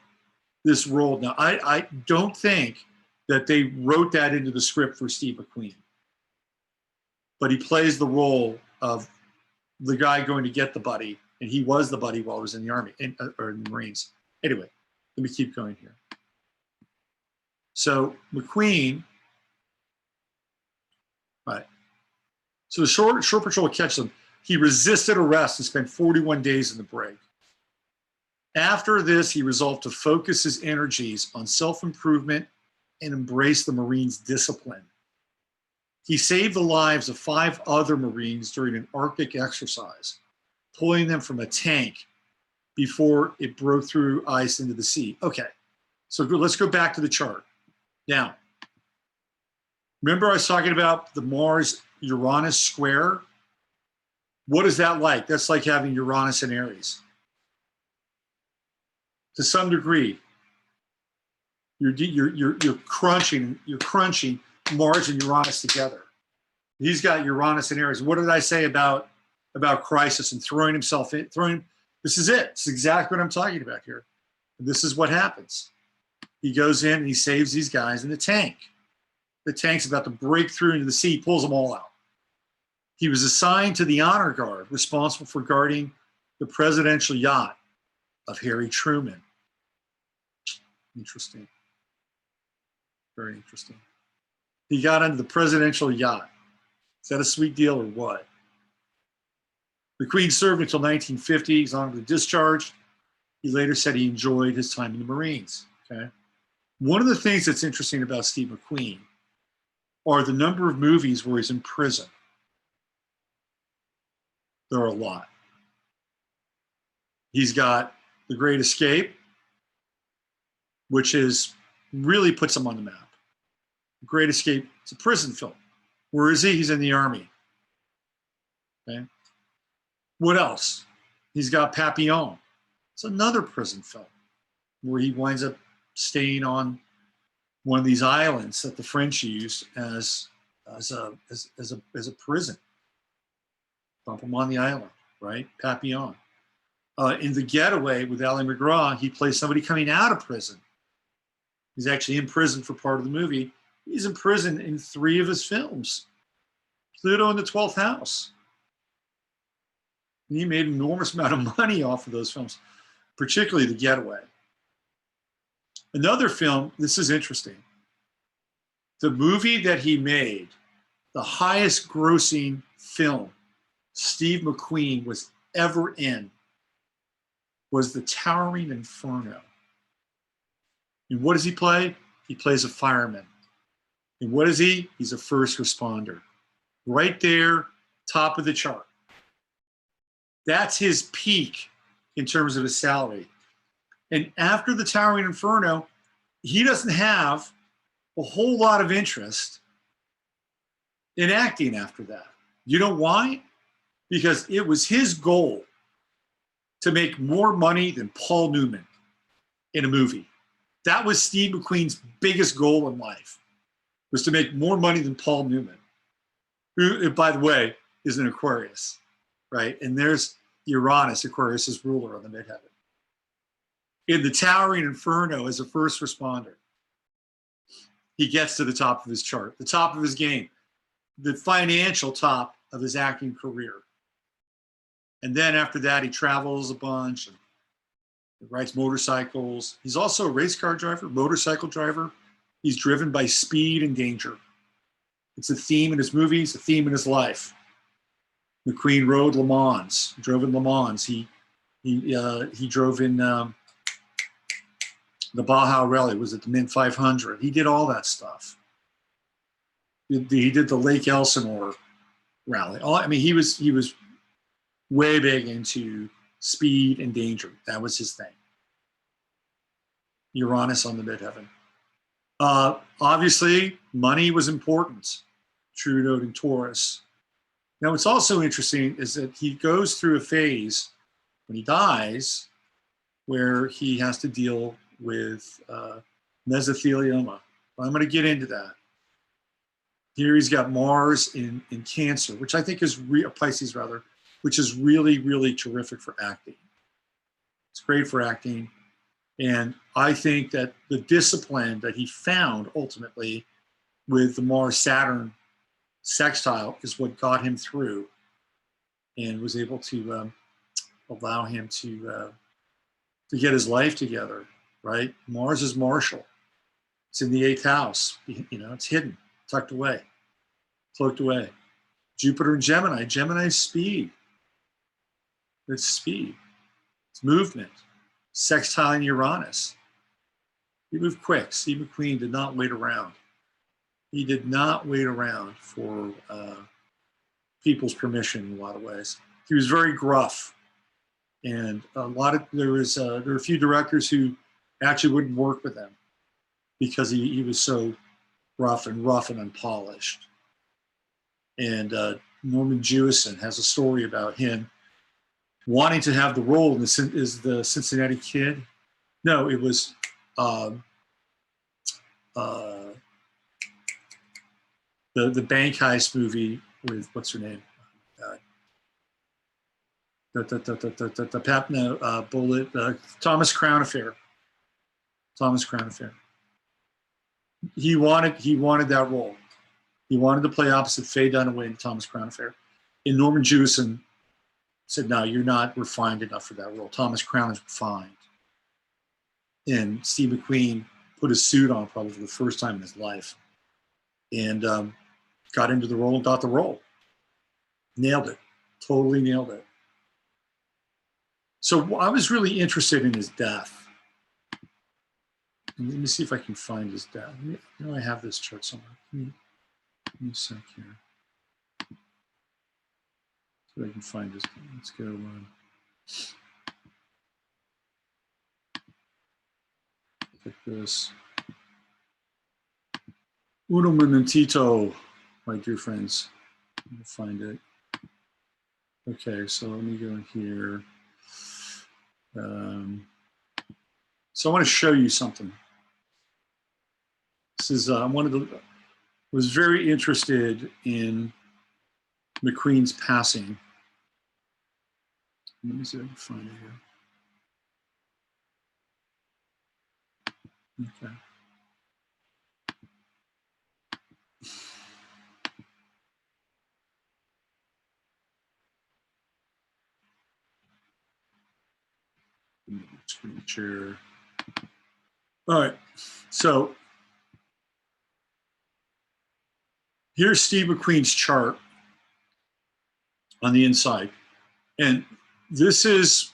this role. Now, I don't think that they wrote that into the script for Steve McQueen, but he plays the role of the guy going to get the buddy, and he was the buddy while he was in the Army, or in the Marines. Anyway, let me keep going here. So McQueen, right. So the shore patrol catches him. He resisted arrest and spent 41 days in the brig. After this, he resolved to focus his energies on self-improvement and embrace the Marines' discipline. He saved the lives of 5 other Marines during an Arctic exercise, pulling them from a tank before it broke through ice into the sea. Okay, so let's go back to the chart. Now, remember I was talking about the Mars-Uranus square? What is that like? That's like having Uranus and Aries. To some degree, you're crunching Mars and Uranus together. He's got Uranus and Aries. What did I say about crisis and throwing himself in? This is it. It's exactly what I'm talking about here. This is what happens. He goes in and he saves these guys in the tank. The tank's about to break through into the sea, pulls them all out. He was assigned to the honor guard, responsible for guarding the presidential yacht of Harry Truman. Interesting. Very interesting. He got onto the presidential yacht. Is that a sweet deal or what? McQueen served until 1950. He's honorably discharged. He later said he enjoyed his time in the Marines. Okay. One of the things that's interesting about Steve McQueen are the number of movies where he's in prison. There are a lot. He's got The Great Escape, which really puts him on the map. The Great Escape, it's a prison film. Where is he? He's in the Army. Okay. What else? He's got Papillon. It's another prison film where he winds up staying on one of these islands that the French used as a prison. Dump him on the island, right? Papillon. In The Getaway with Ali MacGraw, he plays somebody coming out of prison. He's actually in prison for part of the movie. He's in prison in 3 of his films. Pluto and the 12th House. And he made an enormous amount of money off of those films, particularly The Getaway. Another film, this is interesting. The movie that he made, the highest grossing film Steve McQueen was ever in, was The Towering Inferno. And what does he play? He plays a fireman. And what is he? He's a first responder. Right there, top of the chart. That's his peak in terms of his salary. And after The Towering Inferno, he doesn't have a whole lot of interest in acting after that. You know why? Because it was his goal to make more money than Paul Newman in a movie. That was Steve McQueen's biggest goal in life, was to make more money than Paul Newman, who, by the way, is an Aquarius, right? And there's Uranus, Aquarius' ruler on the midheaven. In The Towering Inferno, as a first responder, he gets to the top of his chart, the top of his game, the financial top of his acting career. And then after that, he travels a bunch and rides motorcycles. He's also a race car driver, motorcycle driver. He's driven by speed and danger. It's a theme in his movies, a theme in his life. McQueen rode Le Mans, drove in Le Mans. He drove in the Baja Rally, was it the Mint 500? He did all that stuff. He did the Lake Elsinore Rally. I mean, he was way big into speed and danger. That was his thing. Uranus on the midheaven. Obviously, money was important. True note in Taurus. Now, what's also interesting is that he goes through a phase when he dies where he has to deal with mesothelioma. I'm going to get into that. Here he's got Mars in Cancer, which I think is Pisces rather, which is really, really terrific for acting. It's great for acting. And I think that the discipline that he found ultimately with the Mars-Saturn sextile is what got him through and was able to allow him to get his life together, right? Mars is martial. It's in the 8th house. You know, it's hidden, tucked away, cloaked away. Jupiter and Gemini. Gemini's speed. It's speed. It's movement. Sextile Uranus. He moved quick. Steve McQueen did not wait around. He did not wait around for people's permission in a lot of ways. He was very gruff. And there were a few directors who actually wouldn't work with him because he was so rough and unpolished. And Norman Jewison has a story about him wanting to have the role in the Cincinnati Kid. No, it was the bank heist movie with what's her name? Thomas Crown Affair. Thomas Crown Affair. He wanted that role. He wanted to play opposite Faye Dunaway in Thomas Crown Affair. And Norman Jewison said, "No, you're not refined enough for that role. Thomas Crown is refined." And Steve McQueen put a suit on probably for the first time in his life, and got into the role and got the role. Nailed it. Totally nailed it. So I was really interested in his death. Let me see if I can find his death. I know I have this chart somewhere. Give me a sec here. So I can find his. Let's go. Like this. Uno momentito, my dear friends. I'm gonna find it. Okay, so let me go in here. So I want to show you something. This is was very interested in McQueen's passing. Let me see if I can find it here. Okay. Screen share. All right, so here's Steve McQueen's chart on the inside. And this is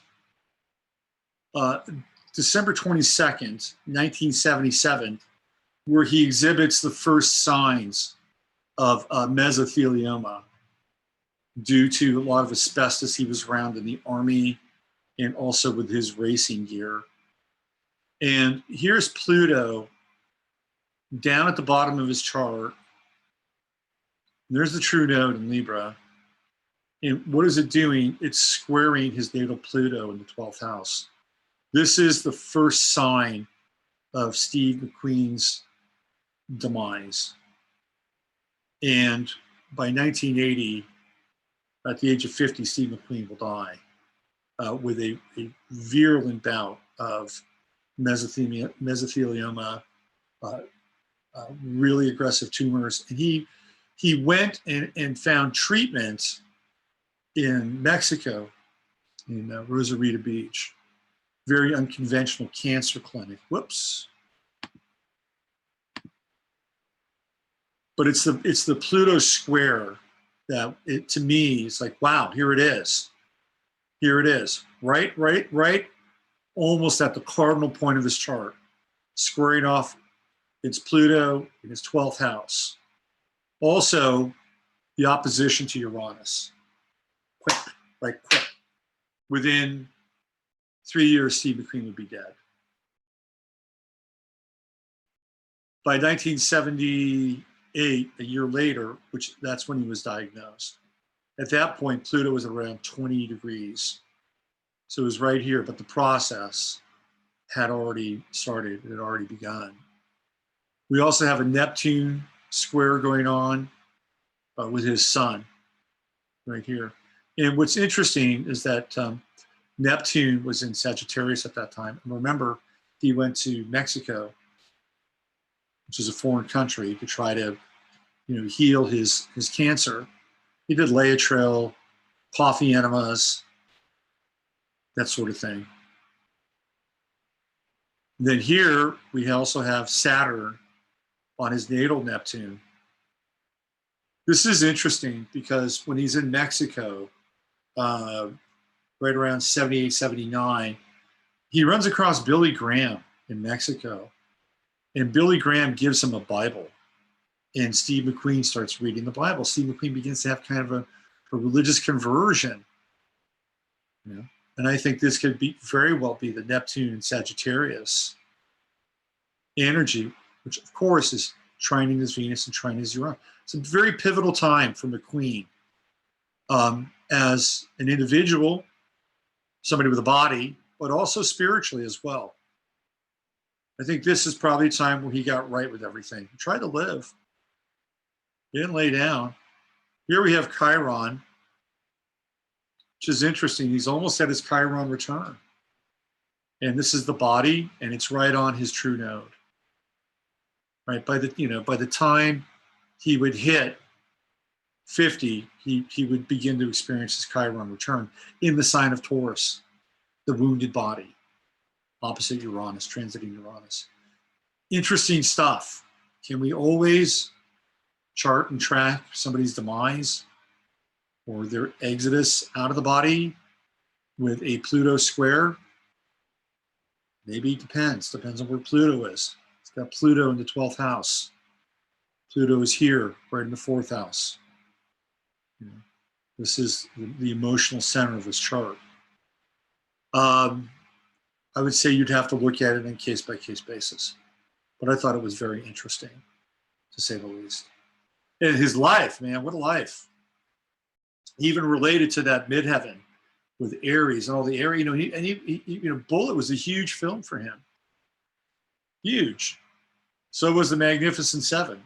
December 22nd, 1977, where he exhibits the first signs of mesothelioma due to a lot of asbestos he was around in the Army and also with his racing gear. And here's Pluto down at the bottom of his chart. There's the true node in Libra. And what is it doing? It's squaring his natal Pluto in the 12th house. This is the first sign of Steve McQueen's demise. And by 1980, at the age of 50, Steve McQueen will die with a virulent bout of mesothelioma, really aggressive tumors. And he went and found treatment in Mexico, in Rosarita Beach, very unconventional cancer clinic. Whoops. But it's the Pluto square that to me, it's like, wow, here it is. Here it is. Right, almost at the cardinal point of his chart, squaring off its Pluto in his 12th house. Also, the opposition to Uranus. Quick. Within 3 years, Steve McQueen would be dead. by 1978, a year later, which that's when he was diagnosed, at that point, Pluto was around 20 degrees. So it was right here, but the process had already started, it had already begun. We also have a Neptune square going on with his sun right here. And what's interesting is that Neptune was in Sagittarius at that time. And remember, he went to Mexico, which is a foreign country, to try to, heal his cancer. He did Laetrile, coffee enemas, that sort of thing. And then here we also have Saturn on his natal Neptune. This is interesting because when he's in Mexico, right around 78, 79, he runs across Billy Graham in Mexico. And Billy Graham gives him a Bible. And Steve McQueen starts reading the Bible. Steve McQueen begins to have kind of a religious conversion. And I think this could very well be the Neptune and Sagittarius energy, which of course is trining his Venus and trining his Uranus. It's a very pivotal time for McQueen as an individual, somebody with a body, but also spiritually as well. I think this is probably a time where he got right with everything. He tried to live. He didn't lay down. Here we have Chiron, which is interesting. He's almost at his Chiron return. And this is the body, and it's right on his true node. Right, by the time he would hit 50, he would begin to experience his Chiron return in the sign of Taurus, the wounded body, opposite Uranus, transiting Uranus. Interesting stuff. Can we always chart and track somebody's demise or their exodus out of the body with a Pluto square? Maybe it depends. Depends on where Pluto is. It's got Pluto in the 12th house. Pluto is here, right in the 4th house. This is the emotional center of this chart. I would say you'd have to look at it on a case-by-case basis. But I thought it was very interesting, to say the least. And his life, man, what a life. Even related to that midheaven with Aries and all the Aries, Bullet was a huge film for him. Huge. So was The Magnificent Seven.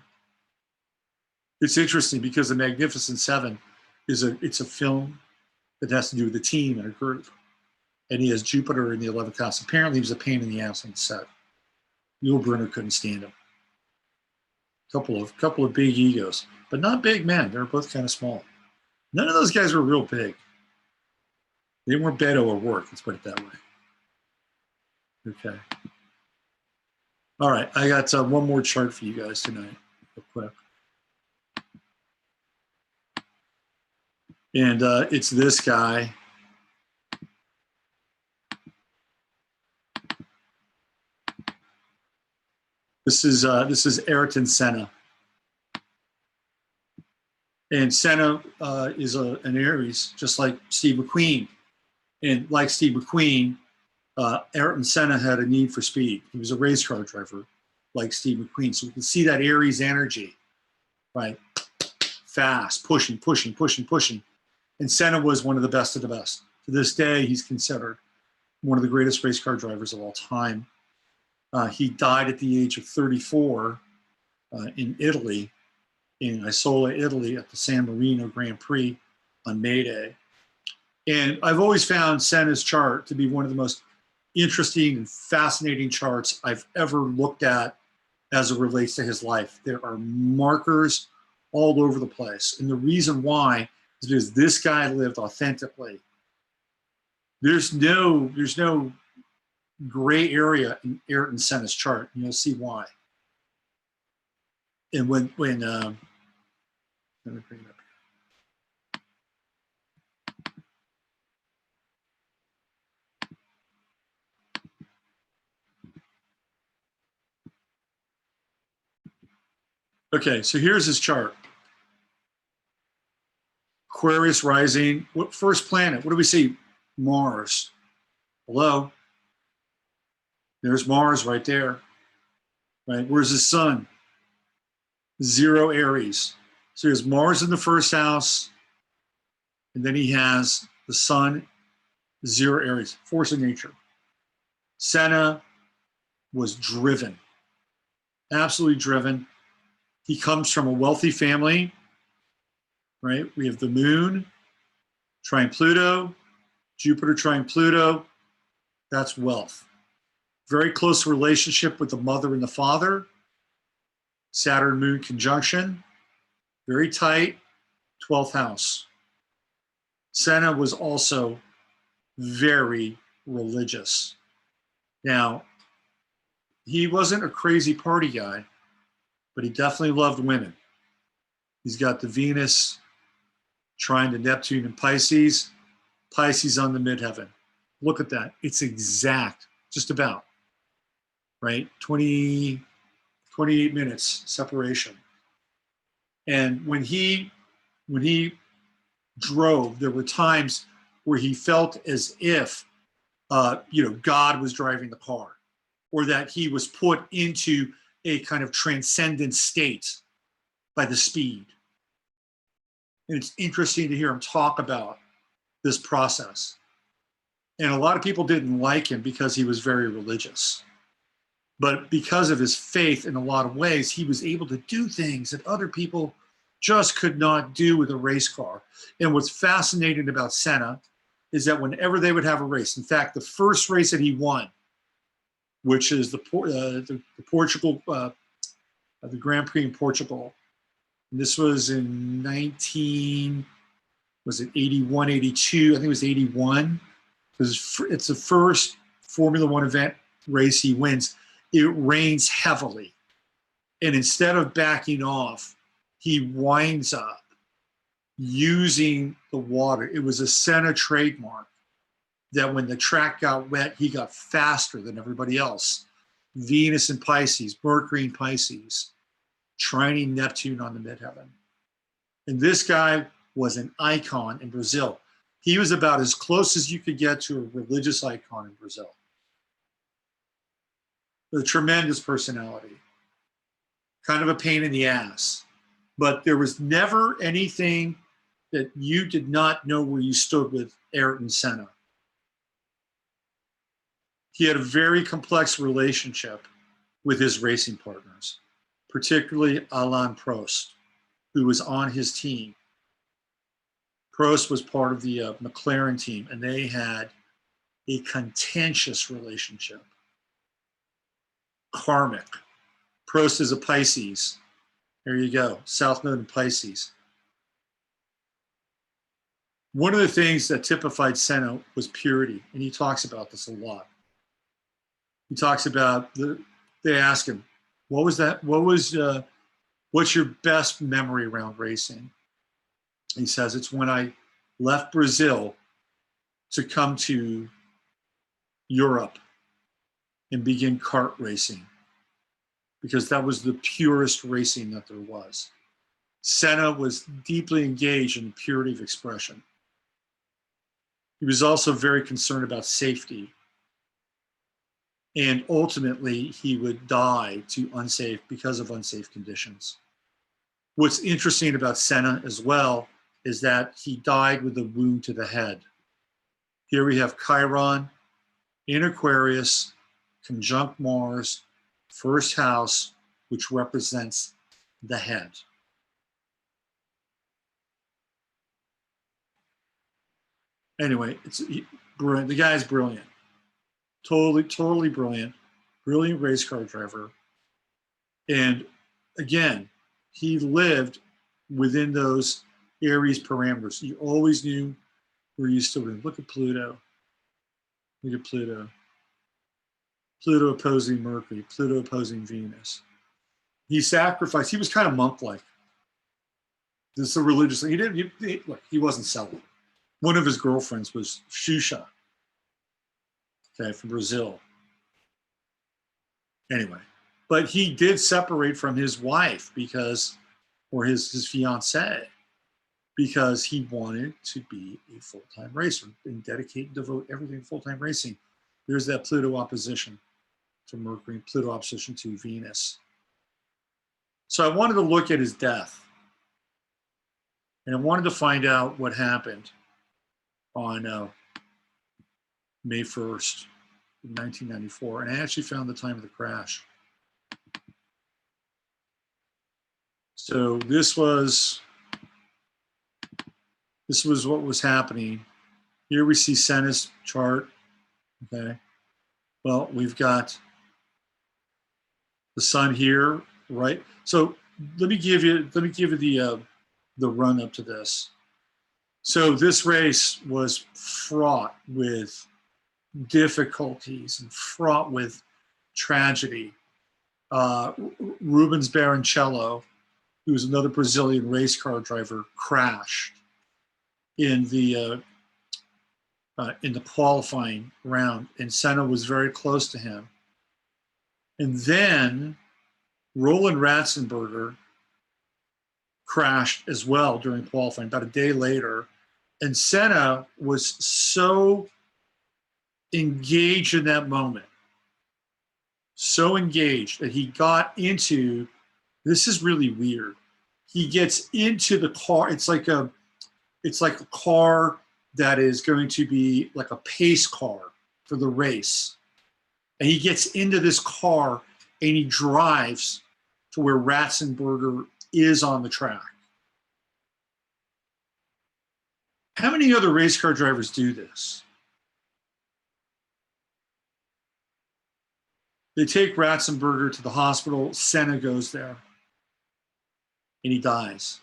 It's interesting because The Magnificent Seven it's a film that has to do with a team and a group. And he has Jupiter in the 11th house. Apparently he was a pain in the ass on the set. Yul Brynner couldn't stand him. Couple of big egos, but not big men. They were both kind of small. None of those guys were real big. They weren't Beto O'Rourke, let's put it that way. Okay. All right, I got one more chart for you guys tonight, real quick. And it's this guy. This is Ayrton Senna. And Senna is an Aries, just like Steve McQueen. And like Steve McQueen, Ayrton Senna had a need for speed. He was a race car driver, like Steve McQueen. So we can see that Aries energy, right? Fast, pushing. And Senna was one of the best of the best. To this day, he's considered one of the greatest race car drivers of all time. He died at the age of 34 in Italy, in Isola, Italy, at the San Marino Grand Prix on May Day. And I've always found Senna's chart to be one of the most interesting and fascinating charts I've ever looked at as it relates to his life. There are markers all over the place. And the reason why is because this guy lived authentically. There's no gray area in Ayrton Senna's chart, and you'll see why. And when let me bring it up here. Okay, so here's his chart. Aquarius rising. What first planet? What do we see? Mars. Hello? There's Mars right there. Right? Where's his sun? 0 Aries. So he has Mars in the first house, and then he has the Sun, 0 Aries, force of nature. Senna was driven, absolutely driven. He comes from a wealthy family, right? We have the Moon, trine Pluto, Jupiter trine Pluto. That's wealth. Very close relationship with the mother and the father. Saturn Moon conjunction, very tight, 12th house. Senna was also very religious. Now, he wasn't a crazy party guy, but he definitely loved women. He's got the Venus trine to Neptune and Pisces, Pisces on the midheaven. Look at that. It's exact, just about, right? 28 minutes separation. And when he drove, there were times where he felt as if God was driving the car, or that he was put into a kind of transcendent state by the speed. And it's interesting to hear him talk about this process. And a lot of people didn't like him because he was very religious. But because of his faith in a lot of ways, he was able to do things that other people just could not do with a race car. And what's fascinating about Senna is that whenever they would have a race, in fact, the first race that he won, which is the Portugal, the Grand Prix in Portugal, and this was in 81, 82? I think it was 81. It's the first Formula One event race he wins. It rains heavily. And instead of backing off, he winds up using the water. It was a Senna trademark that when the track got wet, he got faster than everybody else. Venus and Pisces, Mercury and Pisces, trining Neptune on the midheaven. And this guy was an icon in Brazil. He was about as close as you could get to a religious icon in Brazil. A tremendous personality, kind of a pain in the ass. But there was never anything that you did not know where you stood with Ayrton Senna. He had a very complex relationship with his racing partners, particularly Alain Prost, who was on his team. Prost was part of the McLaren team, and they had a contentious relationship. Karmic. Prost is a Pisces. There you go, South Node in Pisces. One of the things that typified Senna was purity, and he talks about this a lot. He talks about, they ask him, what's your best memory around racing? He says, it's when I left Brazil to come to Europe and begin kart racing, because that was the purest racing that there was. Senna was deeply engaged in the purity of expression. He was also very concerned about safety. And ultimately, he would die because of unsafe conditions. What's interesting about Senna as well is that he died with a wound to the head. Here we have Chiron in Aquarius, conjunct Mars, first house, which represents the head. Anyway, it's brilliant. The guy's brilliant. Totally brilliant. Brilliant race car driver. And again, he lived within those Aries parameters. He always knew where you stood. Look at Pluto. Look at Pluto. Pluto opposing Mercury, Pluto opposing Venus. He sacrificed. He was kind of monk-like. This is a religious thing. Look, he wasn't celibate. One of his girlfriends was Xuxa, okay, from Brazil. Anyway, but he did separate from his wife or his fiancée, because he wanted to be a full-time racer and devote everything to full-time racing. There's that Pluto opposition to Mercury, Pluto opposition to Venus. So I wanted to look at his death. And I wanted to find out what happened on May 1st, 1994. And I actually found the time of the crash. So this was what was happening. Here we see Senna's chart. Okay. Well, we've got the sun here, right? So let me give you the run up to this. So this race was fraught with difficulties and fraught with tragedy. Rubens Barrichello, who was another Brazilian race car driver, crashed in the qualifying round, and Senna was very close to him. And then Roland Ratzenberger crashed as well during qualifying about a day later. And Senna was so engaged in that moment, so engaged that he got into, this is really weird. He gets into the car. It's like a car that is going to be like a pace car for the race. And he gets into this car and he drives to where Ratzenberger is on the track. How many other race car drivers do this? They take Ratzenberger to the hospital. Senna goes there. And he dies.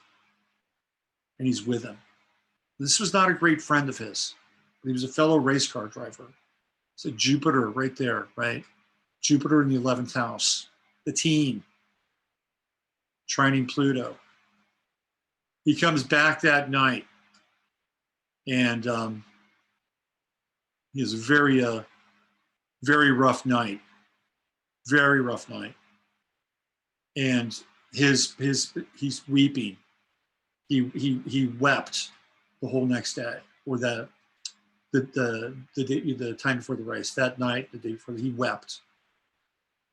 And he's with him. This was not a great friend of his. But he was a fellow race car driver. So Jupiter right there, right? Jupiter in the 11th house. The team. Trining Pluto. He comes back that night. And he has a very rough night. Very rough night. And he's weeping. He wept the whole next day, or the time before the race. That night, the day before, he wept.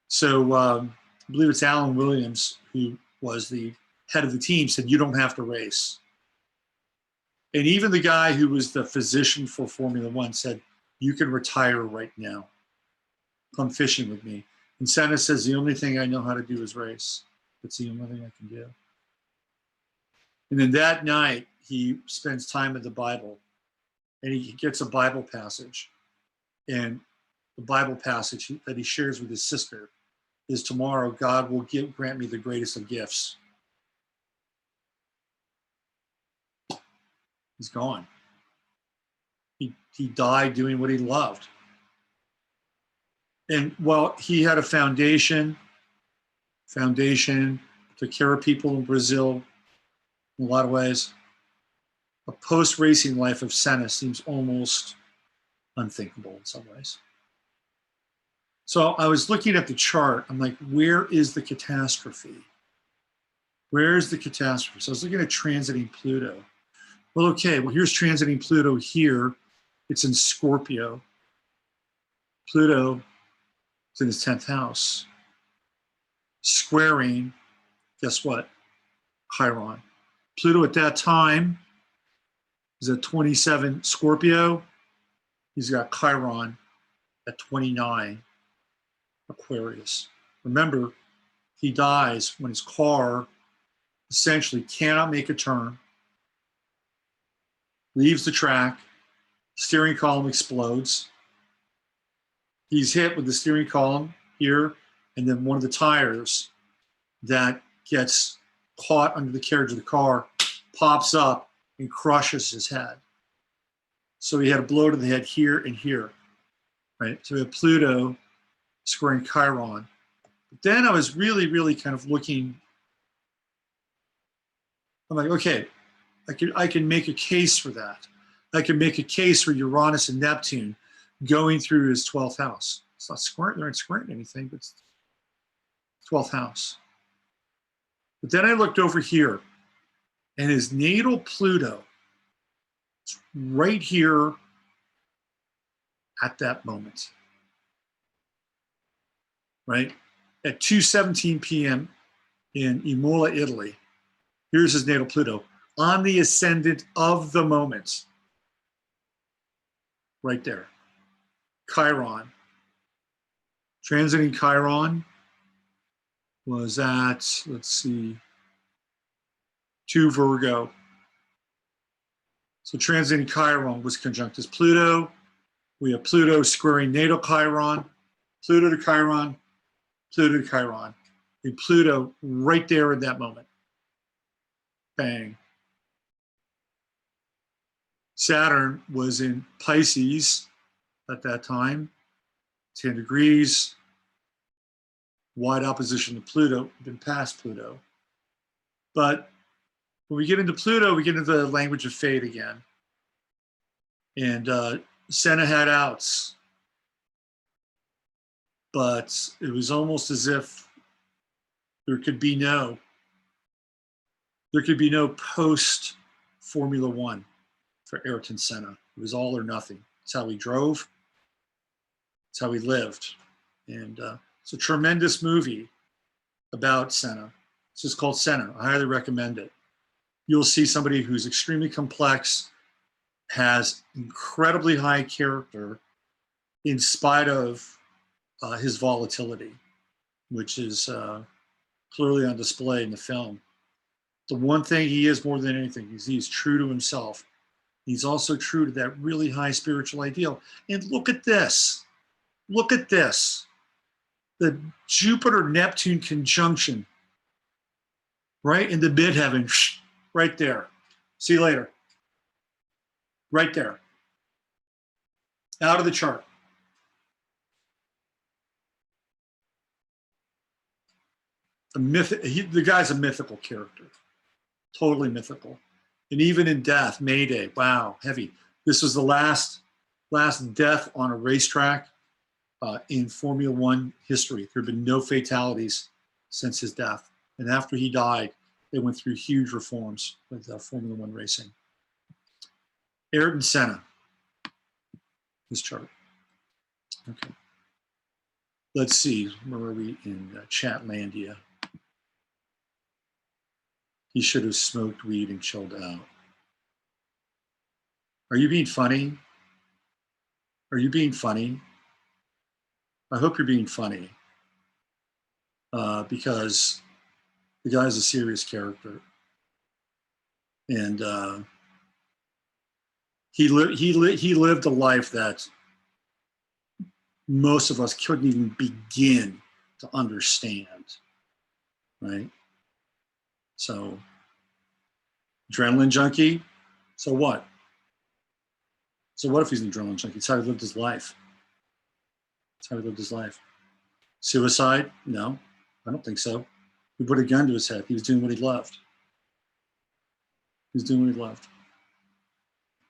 So I believe it's Alan Williams, who was the head of the team, said, "You don't have to race." And even the guy who was the physician for Formula One said, "You can retire right now. Come fishing with me." And Senna says, "The only thing I know how to do is race. That's the only thing I can do." And then that night, he spends time in the Bible, and he gets a Bible passage. And the Bible passage that he shares with his sister is, "Tomorrow, God will grant me the greatest of gifts." He's gone. He died doing what he loved. And while he had a foundation, took care of people in Brazil in a lot of ways, a post-racing life of Senna seems almost unthinkable in some ways. So I was looking at the chart. I'm like, where is the catastrophe? Where is the catastrophe? So I was looking at transiting Pluto. Well, okay, well, here's transiting Pluto here. It's in Scorpio. Pluto is in his 10th house. Squaring, guess what? Chiron. Pluto at that time is at 27 Scorpio. He's got Chiron at 29 Aquarius. Remember, he dies when his car essentially cannot make a turn, leaves the track, steering column explodes. He's hit with the steering column here, and then one of the tires that gets caught under the carriage of the car pops up and crushes his head. So he had a blow to the head here and here, right? So we have Pluto squaring Chiron. But then I was really kind of looking. I'm like, okay, I can make a case for that. I can make a case for Uranus and Neptune going through his 12th house. It's not squaring, they're not squaring anything, but it's 12th house. But then I looked over here, and his natal Pluto is right here at that moment, right? At 2:17 p.m. in Imola, Italy. Here's his natal Pluto on the ascendant of the moment. Right there. Chiron. Transiting Chiron was at, let's see, 2 Virgo. So transiting Chiron was conjunct as Pluto. We have Pluto squaring natal Chiron, Pluto to Chiron, Pluto to Chiron. And Pluto right there in that moment. Bang. Saturn was in Pisces at that time, 10 degrees, wide opposition to Pluto, been past Pluto. But when we get into Pluto, we get into the language of fate again. And Senna had outs, but it was almost as if there could be no post Formula One for Ayrton Senna. It was all or nothing. It's how he drove. It's how he lived. And it's a tremendous movie about Senna. It's just called Senna. I highly recommend it. You'll see somebody who's extremely complex, has incredibly high character in spite of his volatility, which is clearly on display in the film. The one thing he is more than anything is he's true to himself. He's also true to that really high spiritual ideal. And look at this. Look at this. The Jupiter-Neptune conjunction right in the midheaven, right there. See you later. Right there. Out of the chart. The guy's a mythical character. Totally mythical. And even in death, Mayday, wow, heavy. This was the last death on a racetrack in Formula One history. There have been no fatalities since his death. And after he died, they went through huge reforms with Formula One racing. Ayrton Senna, this chart. Okay. Let's see, where are we in Chatlandia? He should have smoked weed and chilled out. Are you being funny? Are you being funny? I hope you're being funny because the guy's a serious character. And he lived a life that most of us couldn't even begin to understand, right? So, adrenaline junkie, so what? So what if he's an adrenaline junkie? It's how he lived his life. It's how he lived his life. Suicide? No, I don't think so. He put a gun to his head. He was doing what he loved. He was doing what he loved.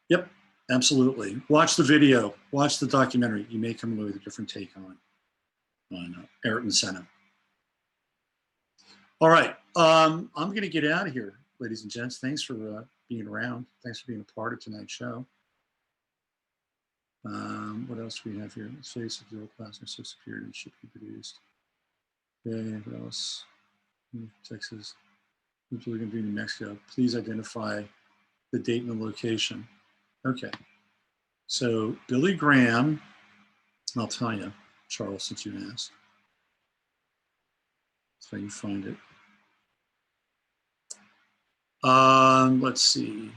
Yep, absolutely. Watch the video. Watch the documentary. You may come away with a different take on Ayrton Senna. All right, I'm going to get out of here, ladies and gents. Thanks for being around. Thanks for being a part of tonight's show. What else do we have here? Let's face it, dual class or social security should be produced. Okay, what else? Texas. People are going to be in New Mexico. Please identify the date and the location. Okay. So Billy Graham, I'll tell you, Charles, since you asked. So you find it. Let's see.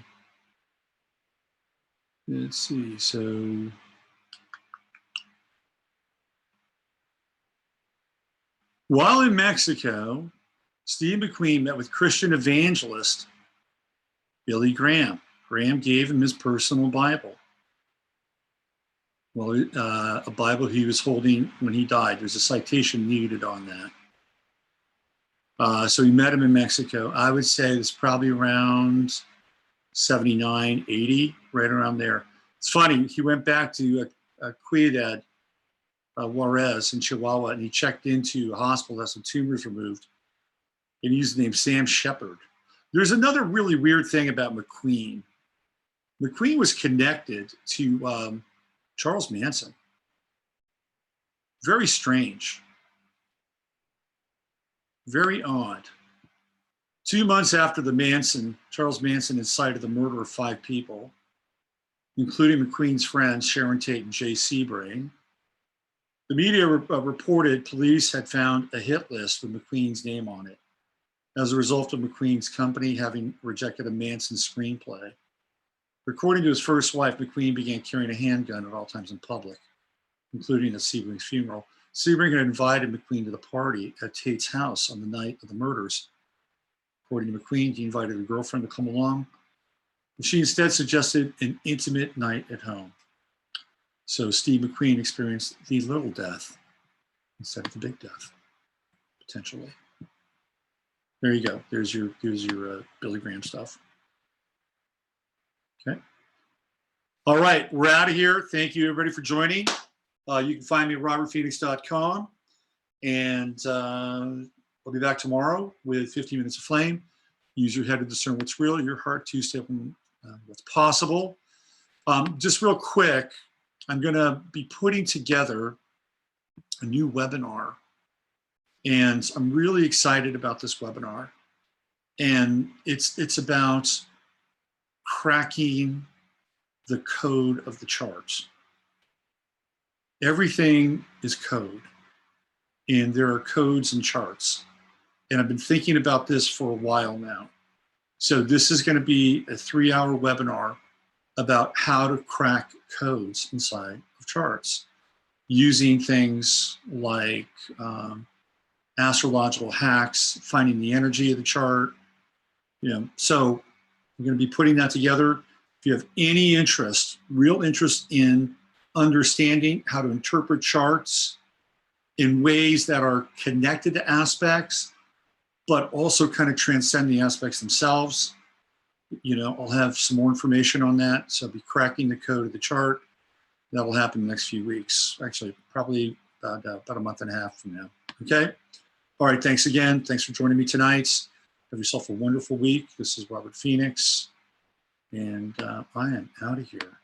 Let's see. So while in Mexico, Steve McQueen met with Christian evangelist Billy Graham. Graham gave him his personal Bible. Well, a Bible he was holding when he died. There's a citation needed on that. So he met him in Mexico. I would say it's probably around 79, 80, right around there. It's funny, he went back to Ciudad Juarez in Chihuahua, and he checked into a hospital that had some tumors removed, and he used the name Sam Shepard. There's another really weird thing about McQueen. McQueen was connected to Charles Manson. Very strange. Very odd. 2 months after Charles Manson incited the murder of 5 people, including McQueen's friends, Sharon Tate and Jay Seabrain, the media reported police had found a hit list with McQueen's name on it as a result of McQueen's company having rejected a Manson screenplay. According to his first wife, McQueen began carrying a handgun at all times in public, including at Seabrain's funeral. Sebring had invited McQueen to the party at Tate's house on the night of the murders. According to McQueen, he invited a girlfriend to come along, but she instead suggested an intimate night at home. So Steve McQueen experienced the little death instead of the big death, potentially. There you go. There's your Billy Graham stuff. Okay. All right, we're out of here. Thank you, everybody, for joining. You can find me at robertphoenix.com, and I'll be back tomorrow with 15 Minutes of Flame. Use your head to discern what's real, your heart to step in what's possible. Just real quick, I'm going to be putting together a new webinar, and I'm really excited about this webinar. And it's about cracking the code of the charts. Everything is code, and there are codes and charts. And I've been thinking about this for a while now. So this is going to be a 3-hour webinar about how to crack codes inside of charts using things like astrological hacks, finding the energy of the chart. So we're going to be putting that together. If you have any interest, real interest in understanding how to interpret charts in ways that are connected to aspects, but also kind of transcend the aspects themselves, I'll have some more information on that. So I'll be cracking the code of the chart. That will happen in the next few weeks. Actually, probably about a month and a half from now. Okay? All right, thanks again. Thanks for joining me tonight. Have yourself a wonderful week. This is Robert Phoenix, and I am out of here.